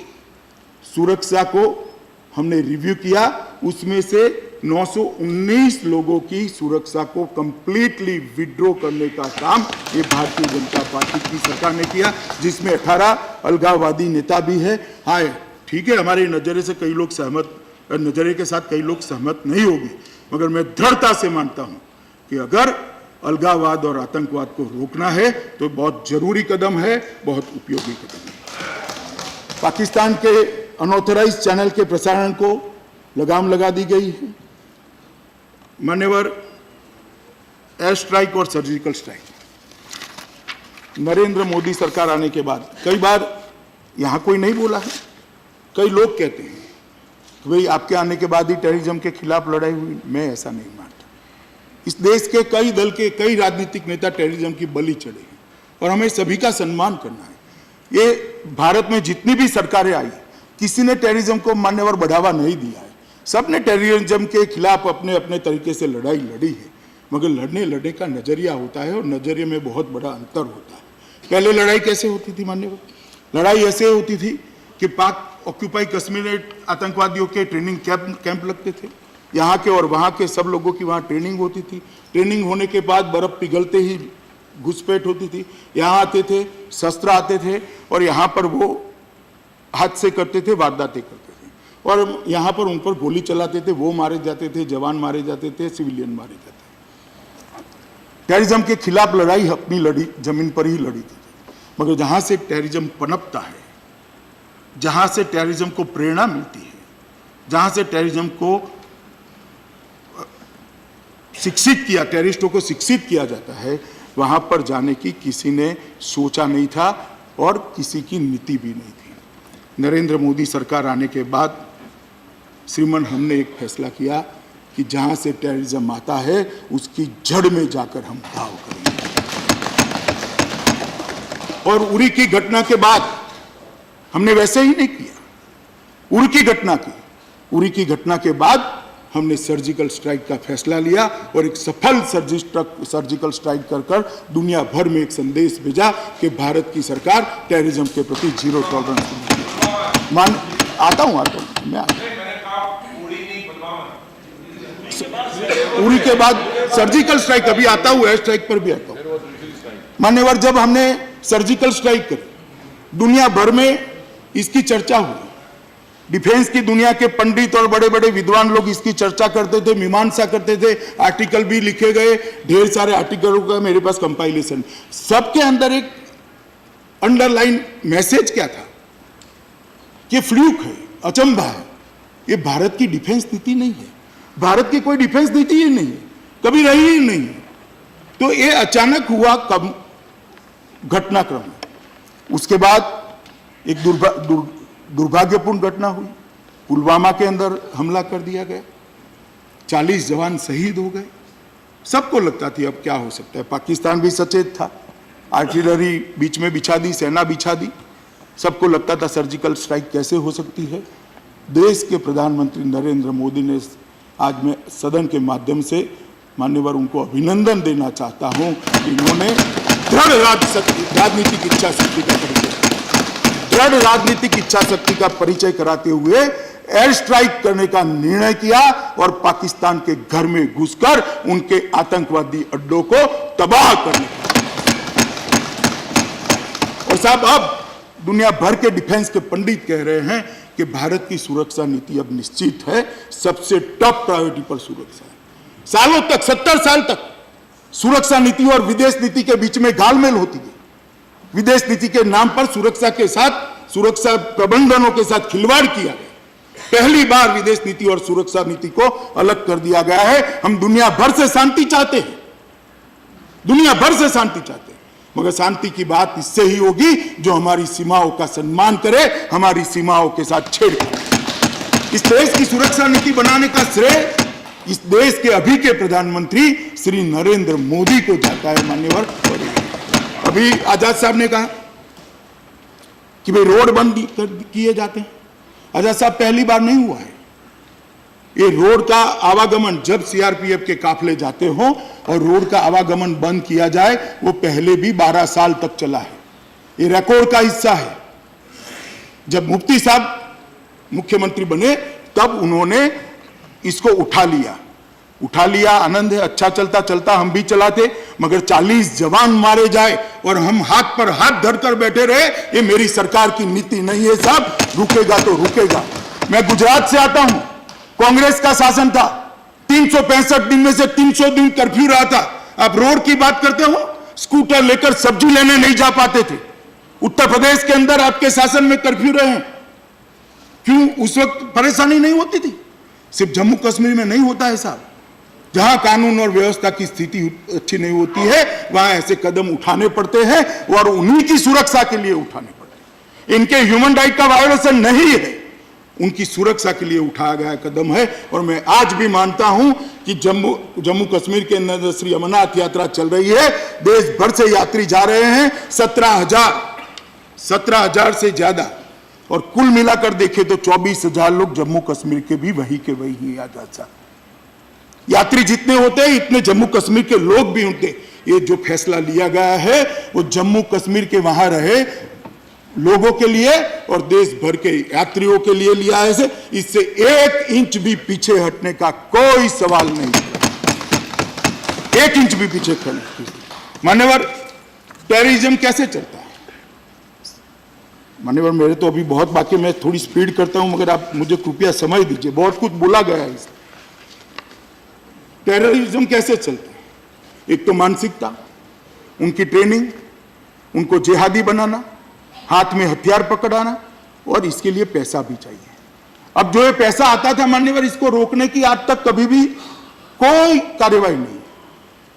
Speaker 2: सुरक्षा को हमने रिव्यू किया, उसमें से 919 लोगों की सुरक्षा को कंप्लीटली विड्रॉ करने का काम ये भारतीय जनता पार्टी की सरकार ने किया, जिसमें 18 अलगाववादी नेता भी है। हाँ, ठीक है, हमारे नजरिए से कई लोग सहमत, नजरिए के साथ कई लोग सहमत नहीं होंगे, मगर मैं दृढ़ता से मानता हूं कि अगर अलगाववाद और आतंकवाद को रोकना है तो बहुत जरूरी कदम है, बहुत उपयोगी कदम है। पाकिस्तान के अनऑथराइज्ड चैनल के प्रसारण को लगाम लगा दी गई है। मान्यवर, एयर स्ट्राइक और सर्जिकल स्ट्राइक, नरेंद्र मोदी सरकार आने के बाद कई बार यहां कोई नहीं बोला है, कई लोग कहते हैं कि भाई आपके आने के बाद ही टेररिज्म के खिलाफ लड़ाई हुई। मैं ऐसा नहीं मानता। इस देश के कई दल के कई राजनीतिक नेता टेररिज्म की बलि चढ़े हैं और हमें सभी का सम्मान करना है। ये भारत में जितनी भी सरकारें आई, किसी ने टेररिज्म को मान्यवर बढ़ावा नहीं दिया है। सबने टेररिज्म के खिलाफ अपने अपने तरीके से लड़ाई लड़ी है, मगर लड़ने का नजरिया होता है और नजरिए में बहुत बड़ा अंतर होता है। पहले लड़ाई कैसे होती थी मान्यवर? लड़ाई ऐसे होती थी कि पाक ऑक्यूपाई कश्मीर में आतंकवादियों के ट्रेनिंग कैंप लगते थे, यहाँ के और वहाँ के सब लोगों की वहाँ ट्रेनिंग होती थी। ट्रेनिंग होने के बाद बर्फ पिघलते ही घुसपैठ होती थी, यहाँ आते थे, शस्त्र आते थे और यहाँ पर वो हाथ से करते थे, वारदातें करते थे और यहाँ पर उन पर गोली चलाते थे, वो मारे जाते थे, जवान मारे जाते थे, सिविलियन मारे जाते थे। टेररिज्म के खिलाफ लड़ाई अपनी लड़ी, जमीन पर ही लड़ी थी। मगर जहाँ से टेररिज्म पनपता है, जहाँ से टेररिज्म को प्रेरणा मिलती है, जहाँ से टेररिज्म को शिक्षित किया, टेररिस्टों को शिक्षित किया जाता है, वहाँ पर जाने की किसी ने सोचा नहीं था और किसी की नीति भी नहीं थी। नरेंद्र मोदी सरकार आने के बाद श्रीमान हमने एक फैसला किया कि जहां से टेररिज्म आता है उसकी जड़ में जाकर हम घाव करेंगे। और उरी की घटना के बाद हमने वैसे ही नहीं किया। उरी की घटना के बाद हमने सर्जिकल स्ट्राइक का फैसला लिया और एक सफल सर्जिकल स्ट्राइक कर दुनिया भर में एक संदेश भेजा कि भारत की सरकार टेररिज्म के प्रति जीरो टॉलरेंस मान। आता हूं मैं उरी के बाद सर्जिकल स्ट्राइक, अभी आता हूं एयर स्ट्राइक पर भी आता हूं। मान्यवर, जब हमने सर्जिकल स्ट्राइक करी, दुनिया भर में इसकी चर्चा हुई। डिफेंस की दुनिया के पंडित और बड़े बड़े विद्वान लोग इसकी चर्चा करते थे, मीमांसा करते थे, आर्टिकल भी लिखे गए, ढेर सारे आर्टिकलों का मेरे पास कंपाइलेशन। सबके अंदर एक अंडरलाइन मैसेज क्या था कि फ्लूक है, अचंभा है, ये भारत की डिफेंस नीति नहीं है, भारत की कोई डिफेंस नीति ही नहीं है, कभी रही ही नहीं है। तो ये अचानक हुआ कब घटनाक्रम। उसके बाद एक दुर्भाग्यपूर्ण घटना हुई, पुलवामा के अंदर हमला कर दिया गया, 40 जवान शहीद हो गए। सबको लगता थी अब क्या हो सकता है, पाकिस्तान भी सचेत था, आर्टिलरी बीच में बिछा दी, सेना बिछा दी, सबको लगता था सर्जिकल स्ट्राइक कैसे हो सकती है। देश के प्रधानमंत्री नरेंद्र मोदी ने, आज मैं सदन के माध्यम से मान्यवर उनको अभिनंदन देना चाहता हूं कि इन्होंने दृढ़ राजनीतिक इच्छा शक्ति का परिचय कराते हुए एयर स्ट्राइक करने का निर्णय किया और पाकिस्तान के घर में घुसकर उनके आतंकवादी अड्डों को तबाह करने का। और साहब, अब दुनिया भर के डिफेंस के पंडित कह रहे हैं कि भारत की सुरक्षा नीति अब निश्चित है, सबसे टॉप प्रायोरिटी पर सुरक्षा है। सालों तक, 70 साल तक सुरक्षा नीति और विदेश नीति के बीच में घालमेल होती है। विदेश नीति के नाम पर सुरक्षा के साथ, सुरक्षा प्रबंधनों के साथ खिलवाड़ किया गया। पहली बार विदेश नीति और सुरक्षा नीति को अलग कर दिया गया है। हम दुनिया भर से शांति चाहते हैं, दुनिया भर से शांति चाहते हैं, मगर शांति की बात इससे ही होगी जो हमारी सीमाओं का सम्मान करे, हमारी सीमाओं के साथ छेड़खानी। इस देश की सुरक्षा नीति बनाने का श्रेय इस देश के अभी के प्रधानमंत्री श्री नरेंद्र मोदी को जाता है मान्यवर। अभी आजाद साहब ने कहा कि भाई रोड बंद किए जाते हैं। आजाद साहब पहली बार नहीं हुआ है, ये रोड का आवागमन जब सीआरपीएफ के काफिले जाते हो और रोड का आवागमन बंद किया जाए, वो पहले भी 12 साल तक चला है, ये रिकॉर्ड का हिस्सा है। जब मुफ्ती साहब मुख्यमंत्री बने तब उन्होंने इसको उठा लिया, आनंद है, अच्छा चलता चलता हम भी चलाते, मगर 40 जवान मारे जाए और हम हाथ पर हाथ धरकर बैठे रहे, ये मेरी सरकार की नीति नहीं है साहब, रुकेगा तो रुकेगा। मैं गुजरात से आता हूं, कांग्रेस का शासन था, 365 दिन में से 300 दिन कर्फ्यू रहा था। आप रोड की बात करते हो, स्कूटर लेकर सब्जी लेने नहीं जा पाते थे। उत्तर प्रदेश के अंदर आपके शासन में कर्फ्यू रहे हैं, क्यों? उस वक्त परेशानी नहीं होती थी। सिर्फ जम्मू कश्मीर में नहीं होता है साहब, जहां कानून और व्यवस्था की स्थिति अच्छी नहीं होती है वहां ऐसे कदम उठाने पड़ते हैं और उन्हीं की सुरक्षा के लिए उठाने पड़ते हैं। इनके ह्यूमन राइट का वायोलेशन नहीं है, उनकी सुरक्षा के लिए उठाया गया कदम है। और मैं आज भी मानता हूं कि जम्मू कश्मीर के अंदर श्री अमरनाथ यात्रा चल रही है, देश भर से यात्री जा रहे हैं, 17,000 से ज्यादा, और कुल मिलाकर देखें तो 24,000 लोग जम्मू कश्मीर के भी वही के वही ही आजाद साहब। यात्री जितने होते हैं इतने जम्मू कश्मीर के लोग भी होते। ये जो फैसला लिया गया है वो जम्मू कश्मीर के वहां रहे लोगों के लिए और देश भर के यात्रियों के लिए लिया है। इससे 1 इंच भी पीछे हटने का कोई सवाल नहीं, 1 इंच भी पीछे खड़े। मान्यवर, टेररिज्म कैसे चलता है? मान्यवर, मेरे तो अभी बहुत बाकी, मैं थोड़ी स्पीड करता हूं, मगर आप मुझे कृपया समझ दीजिए, बहुत कुछ बोला गया है। टेररिज्म कैसे चलता है? एक तो मानसिकता, उनकी ट्रेनिंग, उनको जिहादी बनाना, हाथ में हथियार पकड़ाना, और इसके लिए पैसा भी चाहिए। अब जो ये पैसा आता था मान्यवर, इसको रोकने की आज तक कभी भी कोई कार्यवाही नहीं।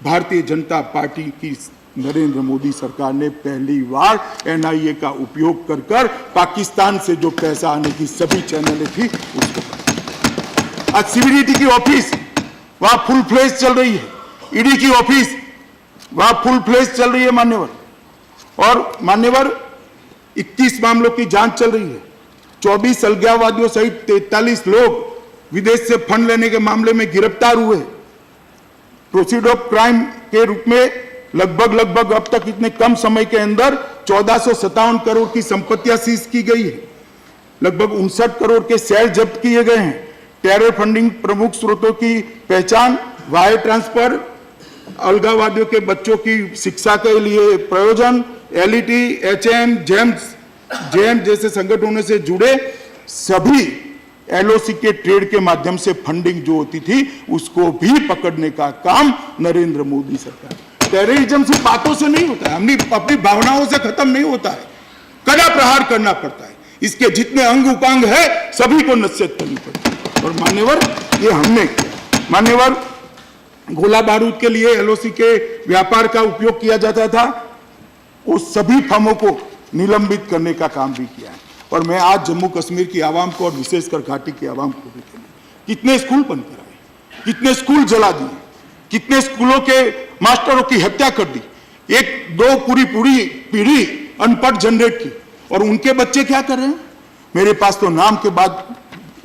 Speaker 2: भारतीय जनता पार्टी की नरेंद्र मोदी सरकार ने पहली बार एनआईए का उपयोग कर पाकिस्तान से जो पैसा आने की सभी चैनलें थी उसको, आज सीबीडीटी की ऑफिस वहां फुल फ्लेज चल रही है, ईडी की ऑफिस वहां फुल फ्लेज चल रही है मान्यवर। और मान्यवर 21 मामलों की जांच चल रही है, 24 अलगाववादियों सहित 43 लोग विदेश से फंड लेने के मामले में गिरफ्तार हुए। प्रोसीड ऑफ क्राइम के रूप में लगभग अब तक इतने कम समय के अंदर 1457 करोड़ की संपत्तियां सीज की गई है, लगभग 59 करोड़ के शेयर जब्त किए गए हैं। टेरर फंडिंग प्रमुख स्रोतों की पहचान, वायर ट्रांसफर, अलगाववादियों के बच्चों की शिक्षा के लिए प्रयोजन, एलईटी, एचएम, जेएम जैसे संगठनों से जुड़े सभी एलओसी के ट्रेड के माध्यम से फंडिंग जो होती थी उसको भी पकड़ने का काम नरेंद्र मोदी सरकार। टेररिज्म सिर्फ बातों से नहीं होता है, अपनी भावनाओं से खत्म नहीं होता है, कड़ा प्रहार करना पड़ता है। इसके जितने अंग उपांग है सभी को नसीहत करनी पड़ती है। और मान्यवर, ये हमने किया। मान्यवर, गोला बारूद के लिए एलओसी के व्यापार का उपयोग किया जाता था, उस सभी फर्मों को निलंबित करने का काम भी किया है। और मैं आज जम्मू कश्मीर की आवाम को और विशेषकर घाटी की आवाम को भी कहूं, कितने स्कूल बंद कराए, कितने स्कूल जला दिए, कितने स्कूलों के मास्टरों की हत्या कर दी, 1-2 पूरी पीढ़ी अनपढ़ जनरेट की, और उनके बच्चे क्या कर रहे हैं? मेरे पास तो नाम के बाद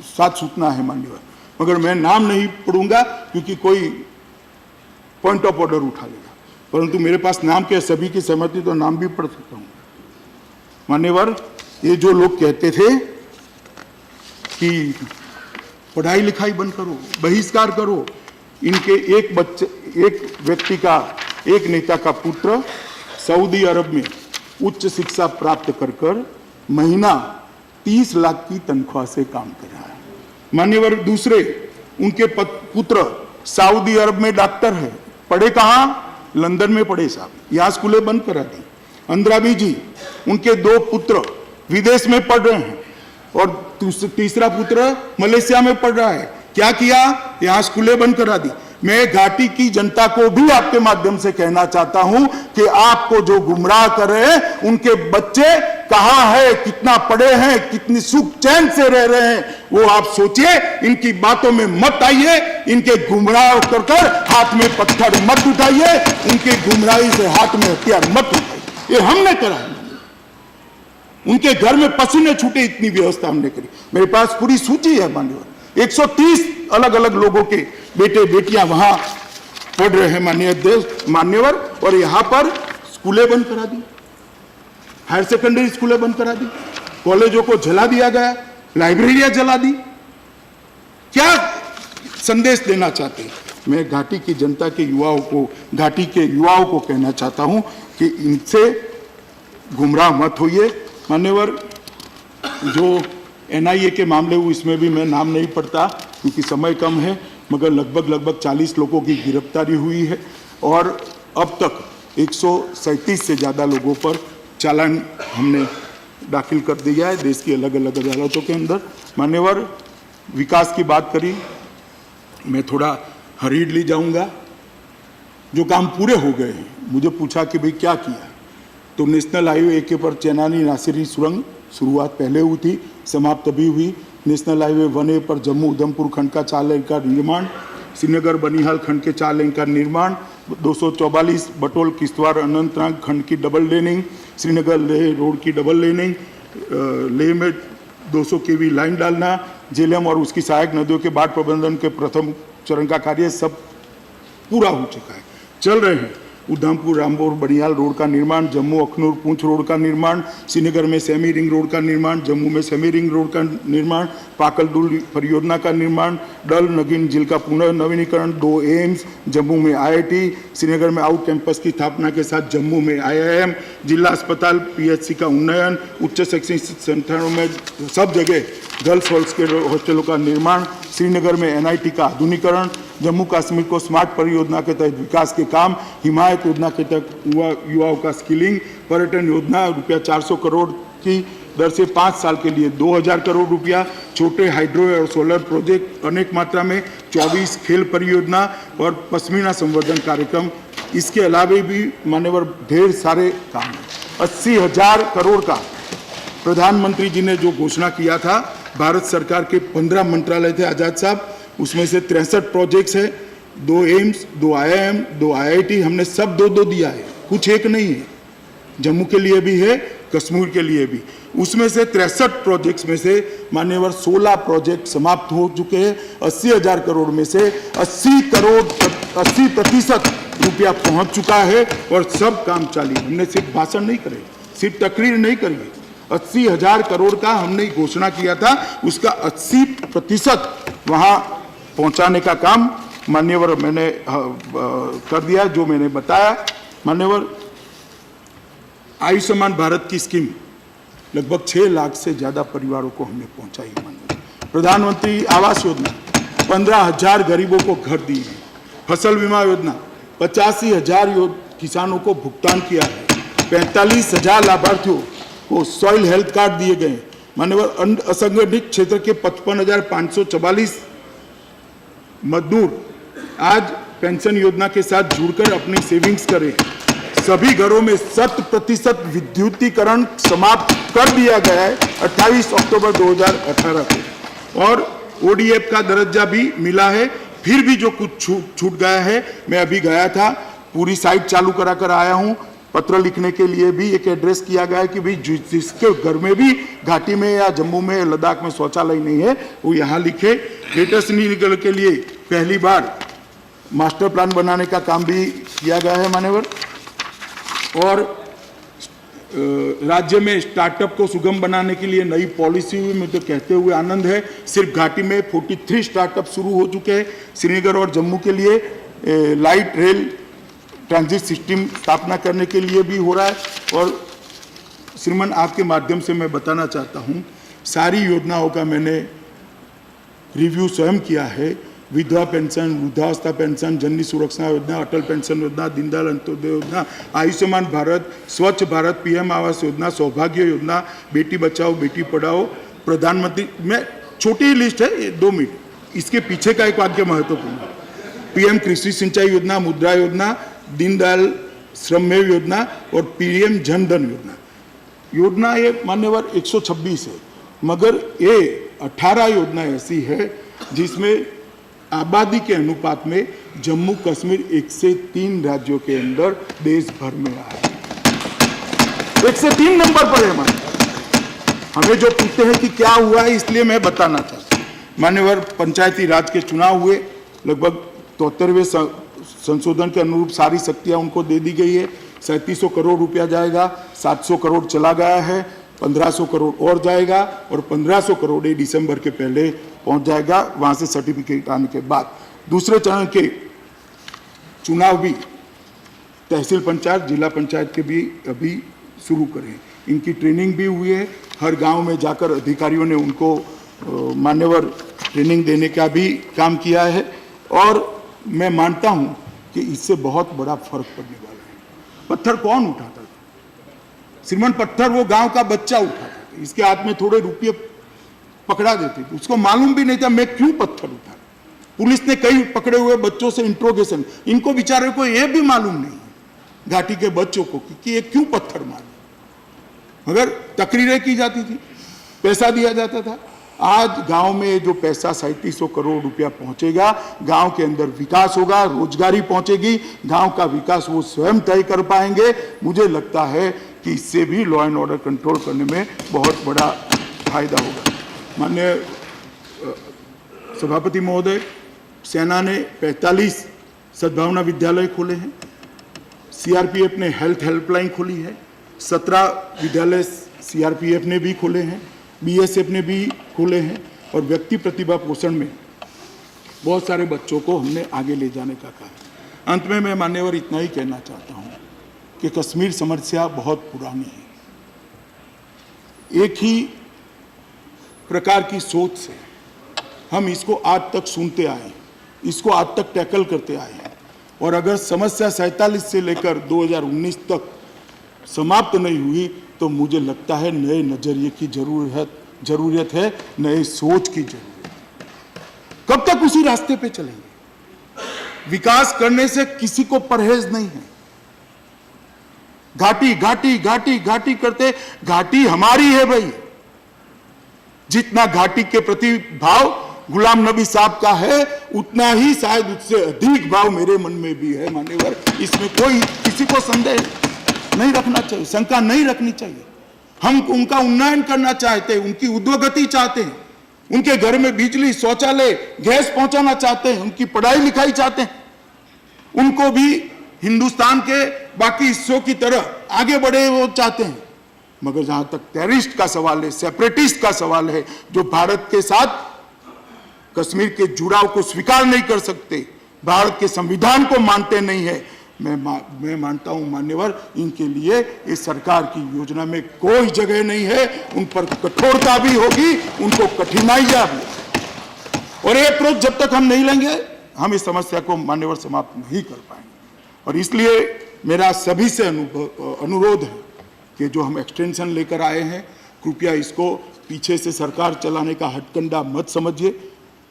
Speaker 2: साथ सूचना है मान्यवर, मगर मैं नाम नहीं पढ़ूंगा क्योंकि कोई पॉइंट ऑफ ऑर्डर उठा लेगा, परंतु मेरे पास नाम के सभी की सहमति तो नाम भी पढ़ सकता हूं। मान्यवर, ये जो लोग कहते थे कि पढ़ाई लिखाई बंद करो, बहिष्कार करो, इनके एक व्यक्ति का, एक नेता का पुत्र सऊदी अरब में उच्च शिक्षा प्राप्त कर महीना 30 लाख की तनख्वाह से काम कर रहा है। मान्यवर, दूसरे उनके पुत्र सऊदी अरब में डॉक्टर है, पढ़े कहां? लंदन में पढ़े साहब, यहां स्कूलें बंद करा दी। अंद्राबी जी, उनके 2 पुत्र विदेश में पढ़ रहे हैं और तीसरा पुत्र मलेशिया में पढ़ रहा है। क्या किया? यहां स्कूलें बंद करा दी। मैं घाटी की जनता को भी आपके माध्यम से कहना चाहता हूं कि आपको जो गुमराह कर रहे हैं उनके बच्चे कहां है, कितना पढ़े हैं, कितनी सुख चैन से रह रहे हैं, वो आप सोचिए। इनकी बातों में मत आइए, इनके गुमराह कर हाथ में पत्थर मत उठाइए, उनकी गुमराही से हाथ में हथियार मत उठाइए। ये हमने करा है, उनके घर में पसीने छूटे इतनी व्यवस्था हमने करी। मेरे पास पूरी सूची है मान्यवर, 130 अलग अलग लोगों के बेटे बेटियां वहां पढ़ रहे हैं मान्यवर। और यहां पर स्कूलें बंद करा दी, हायर सेकेंडरी स्कूलें बंद करा दी, कॉलेजों को जला दिया गया, लाइब्रेरियां जला दी। क्या संदेश देना चाहते हैं? मैं घाटी की जनता के युवाओं को, घाटी के युवाओं को कहना चाहता हूं कि इनसे गुमराह मत होइए मान्यवर। जो एनआईए के मामले हुए, इसमें भी मैं नाम नहीं पढ़ता क्योंकि समय कम है, मगर लगभग 40 लोगों की गिरफ्तारी हुई है और अब तक 137 से ज़्यादा लोगों पर चालान हमने दाखिल कर दिया है देश की अलग अलग अदालतों के अंदर। मान्यवर, विकास की बात करी, मैं थोड़ा हरीडली जाऊंगा। जो काम पूरे हो गए हैं, मुझे पूछा कि भाई क्या किया, तो नेशनल हाईवे AK पर चेनानी नासिरी सुरंग शुरुआत पहले हुई थी, समाप्त अभी हुई। नेशनल हाईवे 1A पर जम्मू उधमपुर खंड का 4 लेन का निर्माण, श्रीनगर बनिहाल खंड के 4 लेन का निर्माण, 244 बटोल किश्तवाड़ अनंतनाग खंड की double laning, Srinagar Leh road की डबल लेनिंग, लेह में 200 kV लाइन डालना, झेलम और उसकी सहायक नदियों के बाढ़ प्रबंधन के प्रथम चरण का कार्य सब पूरा हो चुका है, चल रहे हैं। उधमपुर रामपुर बनिहाल रोड का निर्माण, जम्मू अखनूर पूंछ रोड का निर्माण, श्रीनगर में सेमी रिंग रोड का निर्माण, जम्मू में सेमी रिंग रोड का निर्माण, पाकल दुल परियोजना का निर्माण, डल नगीन झील का पुनर्नवीनीकरण, 2 एम्स, जम्मू में IIT, श्रीनगर में आउट कैंपस की स्थापना के साथ जम्मू में IIM, जिला अस्पताल PHC का उन्नयन, उच्च शैक्षणिक संस्थानों में सब जगह गर्ल्स हॉस्टलों का निर्माण, श्रीनगर में NIT का आधुनिकरण, जम्मू कश्मीर को स्मार्ट परियोजना के तहत विकास के काम, हिमायत योजना के तहत युवाओं का स्किलिंग, पर्यटन योजना रुपया 400 करोड़ की दर से 5 साल के लिए 2000 करोड़ रुपया, छोटे हाइड्रो और सोलर प्रोजेक्ट अनेक मात्रा में, 24 खेल परियोजना और पश्मीना संवर्धन कार्यक्रम। इसके अलावा भी मान्यवर ढेर सारे काम, 80,000 करोड़ का प्रधानमंत्री जी ने जो घोषणा किया था, भारत सरकार के 15 मंत्रालय थे आजाद साहब, उसमें से 63 प्रोजेक्ट्स है, 2 एम्स, 2 IIM, 2 IIT, हमने सब 2-2 दिया है, कुछ एक नहीं है। जम्मू के लिए भी है, कश्मीर के लिए भी। उसमें से 63 प्रोजेक्ट्स में से मान्यवर 16 प्रोजेक्ट समाप्त हो चुके हैं। 80,000 करोड़ में से 80% रुपया पहुंच चुका है और सब काम चालू। हमने सिर्फ भाषण नहीं करे, सिर्फ तकरीर नहीं करी, 80,000 करोड़ का हमने घोषणा किया था, उसका 80% वहां पहुंचाने का काम मान्यवर मैंने कर दिया, जो मैंने बताया। मान्यवर, आयुष्मान भारत की स्कीम लगभग 6 लाख से ज्यादा परिवारों को हमने पहुंचाई। मान्यवर, प्रधानमंत्री आवास योजना 15,000 गरीबों को घर दिए हैं। फसल बीमा योजना 85,000 किसानों को भुगतान किया है। 45,000 लाभार्थियों को सॉइल हेल्थ कार्ड दिए गए। मान्यवर, असंगठित क्षेत्र के 55,544 मजदूर आज पेंशन योजना के साथ जुड़कर अपनी सेविंग्स करें। सभी घरों में 100% विद्युतीकरण समाप्त कर दिया गया है 28 अक्टूबर 2018 को, और ODF का दर्जा भी मिला है। फिर भी जो कुछ छूट गया है, मैं अभी गया था, पूरी साइट चालू करा कर आया हूं। पत्र लिखने के लिए भी एक एड्रेस किया गया है कि भाई जिसके घर में भी घाटी में या जम्मू में या लद्दाख में शौचालय नहीं है, वो यहाँ लिखे। लेटेस्ट नील के लिए पहली बार मास्टर प्लान बनाने का काम भी किया गया है मान्यवर। और राज्य में स्टार्टअप को सुगम बनाने के लिए नई पॉलिसी हुई, मुझे कहते हुए आनंद है। सिर्फ घाटी में 43 स्टार्टअप शुरू हो चुके हैं। श्रीनगर और जम्मू के लिए लाइट रेल ट्रांजिट सिस्टम स्थापना करने के लिए भी हो रहा है। और श्रीमान, आपके माध्यम से मैं बताना चाहता हूँ, सारी योजनाओं का मैंने रिव्यू स्वयं किया है। विधवा पेंशन, वृद्धावस्था पेंशन, जननी सुरक्षा योजना, अटल पेंशन योजना, दीनदयाल अंत्योदय योजना, आयुष्मान भारत, स्वच्छ भारत, PM आवास योजना, सौभाग्य योजना, बेटी बचाओ बेटी पढ़ाओ, प्रधानमंत्री। मैं छोटी ही लिस्ट है, 2 मिनट, इसके पीछे का एक वाक्य महत्वपूर्ण है। पीएम कृषि सिंचाई योजना, मुद्रा योजना, दीनदयाल श्रमयोगी योजना और पीएम जनधन योजना ये मान्यवर 126 है, मगर ये 18 योजना ऐसी है जिसमें आबादी के अनुपात में जम्मू कश्मीर 1 से 3 राज्यों के अंदर देश भर में आया है, 1 से 3 नंबर पर है। हमें जो पूछते हैं कि क्या हुआ है, इसलिए मैं बताना चाहता हूँ। मान्यवर पंचायती राज के चुनाव हुए, लगभग 73वें संशोधन के अनुरूप सारी शक्तियां उनको दे दी गई है। 3700 करोड़ रुपया जाएगा, 700 करोड़ चला गया है, 1500 करोड़ और जाएगा और 1500 करोड़ दिसंबर के पहले पहुंच जाएगा, वहां से सर्टिफिकेट आने के बाद। दूसरे चरण के चुनाव भी तहसील पंचायत, जिला पंचायत के भी अभी शुरू करें, इनकी ट्रेनिंग भी हुई है। हर गांव में जाकर अधिकारियों ने उनको मान्यवर ट्रेनिंग देने का भी काम किया है और मैं मानता हूं कि इससे बहुत बड़ा फर्क पड़ने वाला है। पत्थर कौन उठाता था? श्रीमान पत्थर वो गांव का बच्चा उठाता था, इसके हाथ में थोड़े रुपये पकड़ा देते थे, उसको मालूम भी नहीं था मैं क्यों पत्थर उठा। पुलिस ने कई पकड़े हुए बच्चों से इंट्रोगेशन, इनको बेचारे को यह भी मालूम नहीं घाटी के बच्चों को कि ये क्यों पत्थर मारे, मगर तकरीरें की जाती थी, पैसा दिया जाता था। आज गांव में जो पैसा 3700 करोड़ रुपया पहुंचेगा, गांव के अंदर विकास होगा, रोजगारी पहुंचेगी, गांव का विकास वो स्वयं तय कर पाएंगे। मुझे लगता है कि इससे भी लॉ एंड ऑर्डर कंट्रोल करने में बहुत बड़ा फायदा होगा। माननीय सभापति महोदय, सेना ने 45 सद्भावना विद्यालय खोले हैं, सीआरपीएफ ने हेल्थ हेल्पलाइन खोली है, 17 विद्यालय सीआरपीएफ ने भी खोले हैं, बीएसएफ ने भी खोले हैं और व्यक्ति प्रतिभा पोषण में बहुत सारे बच्चों को हमने आगे ले जाने का कहा है। अंत में मैं मान्यवर इतना ही कहना चाहता हूं कि कश्मीर समस्या बहुत पुरानी है। एक ही प्रकार की सोच से हम इसको आज तक सुनते आए, इसको आज तक टैकल करते आए हैं और अगर समस्या 47 से लेकर 2019 तक समाप्त नहीं हुई तो मुझे लगता है नए नजरिए की जरूरत है, नए सोच की जरूरत है। कब तक उसी रास्ते पे चलेंगे? विकास करने से किसी को परहेज नहीं है। घाटी घाटी घाटी घाटी करते, घाटी हमारी है भाई। जितना घाटी के प्रति भाव गुलाम नबी साहब का है, उतना ही शायद उससे अधिक भाव मेरे मन में भी है मान्यवर। इसमें कोई किसी को संदेह नहीं रखना चाहिए, शंका नहीं रखनी चाहिए। हम उनका उन्नयन करना चाहते हैं, उनकी उद्योगति चाहते हैं, उनके घर में बिजली, शौचालय, गैस पहुंचाना चाहते हैं, उनकी पढ़ाई लिखाई चाहते हैं, उनको भी हिंदुस्तान के बाकी हिस्सों की तरह आगे बढ़े वो चाहते हैं। मगर जहां तक टेररिस्ट का सवाल है, सेपरेटिस्ट का सवाल है, जो भारत के साथ कश्मीर के जुड़ाव को स्वीकार नहीं कर सकते, भारत के संविधान को मानते नहीं है, मैं मानता हूं मान्यवर इनके लिए इस सरकार की योजना में कोई जगह नहीं है। उन पर कठोरता भी होगी, उनको कठिनाइयां भी। और ये अप्रोच जब तक हम नहीं लेंगे, हम इस समस्या को मान्यवर समाप्त नहीं कर पाएंगे। और इसलिए मेरा सभी से अनुरोध है कि जो हम एक्सटेंशन लेकर आए हैं, कृपया इसको पीछे से सरकार चलाने का हथकंडा मत समझिए।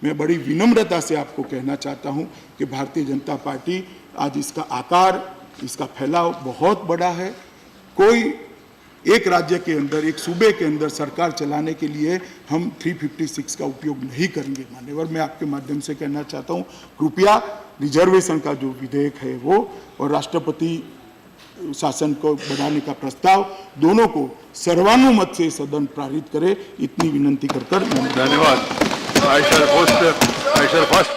Speaker 2: मैं बड़ी विनम्रता से आपको कहना चाहता हूं कि भारतीय जनता पार्टी आज इसका आकार, इसका फैलाव बहुत बड़ा है। कोई एक राज्य के अंदर, एक सूबे के अंदर सरकार चलाने के लिए हम 356 का उपयोग नहीं करेंगे मान्यवर। मैं आपके माध्यम से कहना चाहता हूं, कृपया रिजर्वेशन का जो विधेयक है वो और राष्ट्रपति शासन को बढ़ाने का प्रस्ताव, दोनों को सर्वानुमत से सदन पारित करे, इतनी विनंती कर
Speaker 1: धन्यवाद। I shall first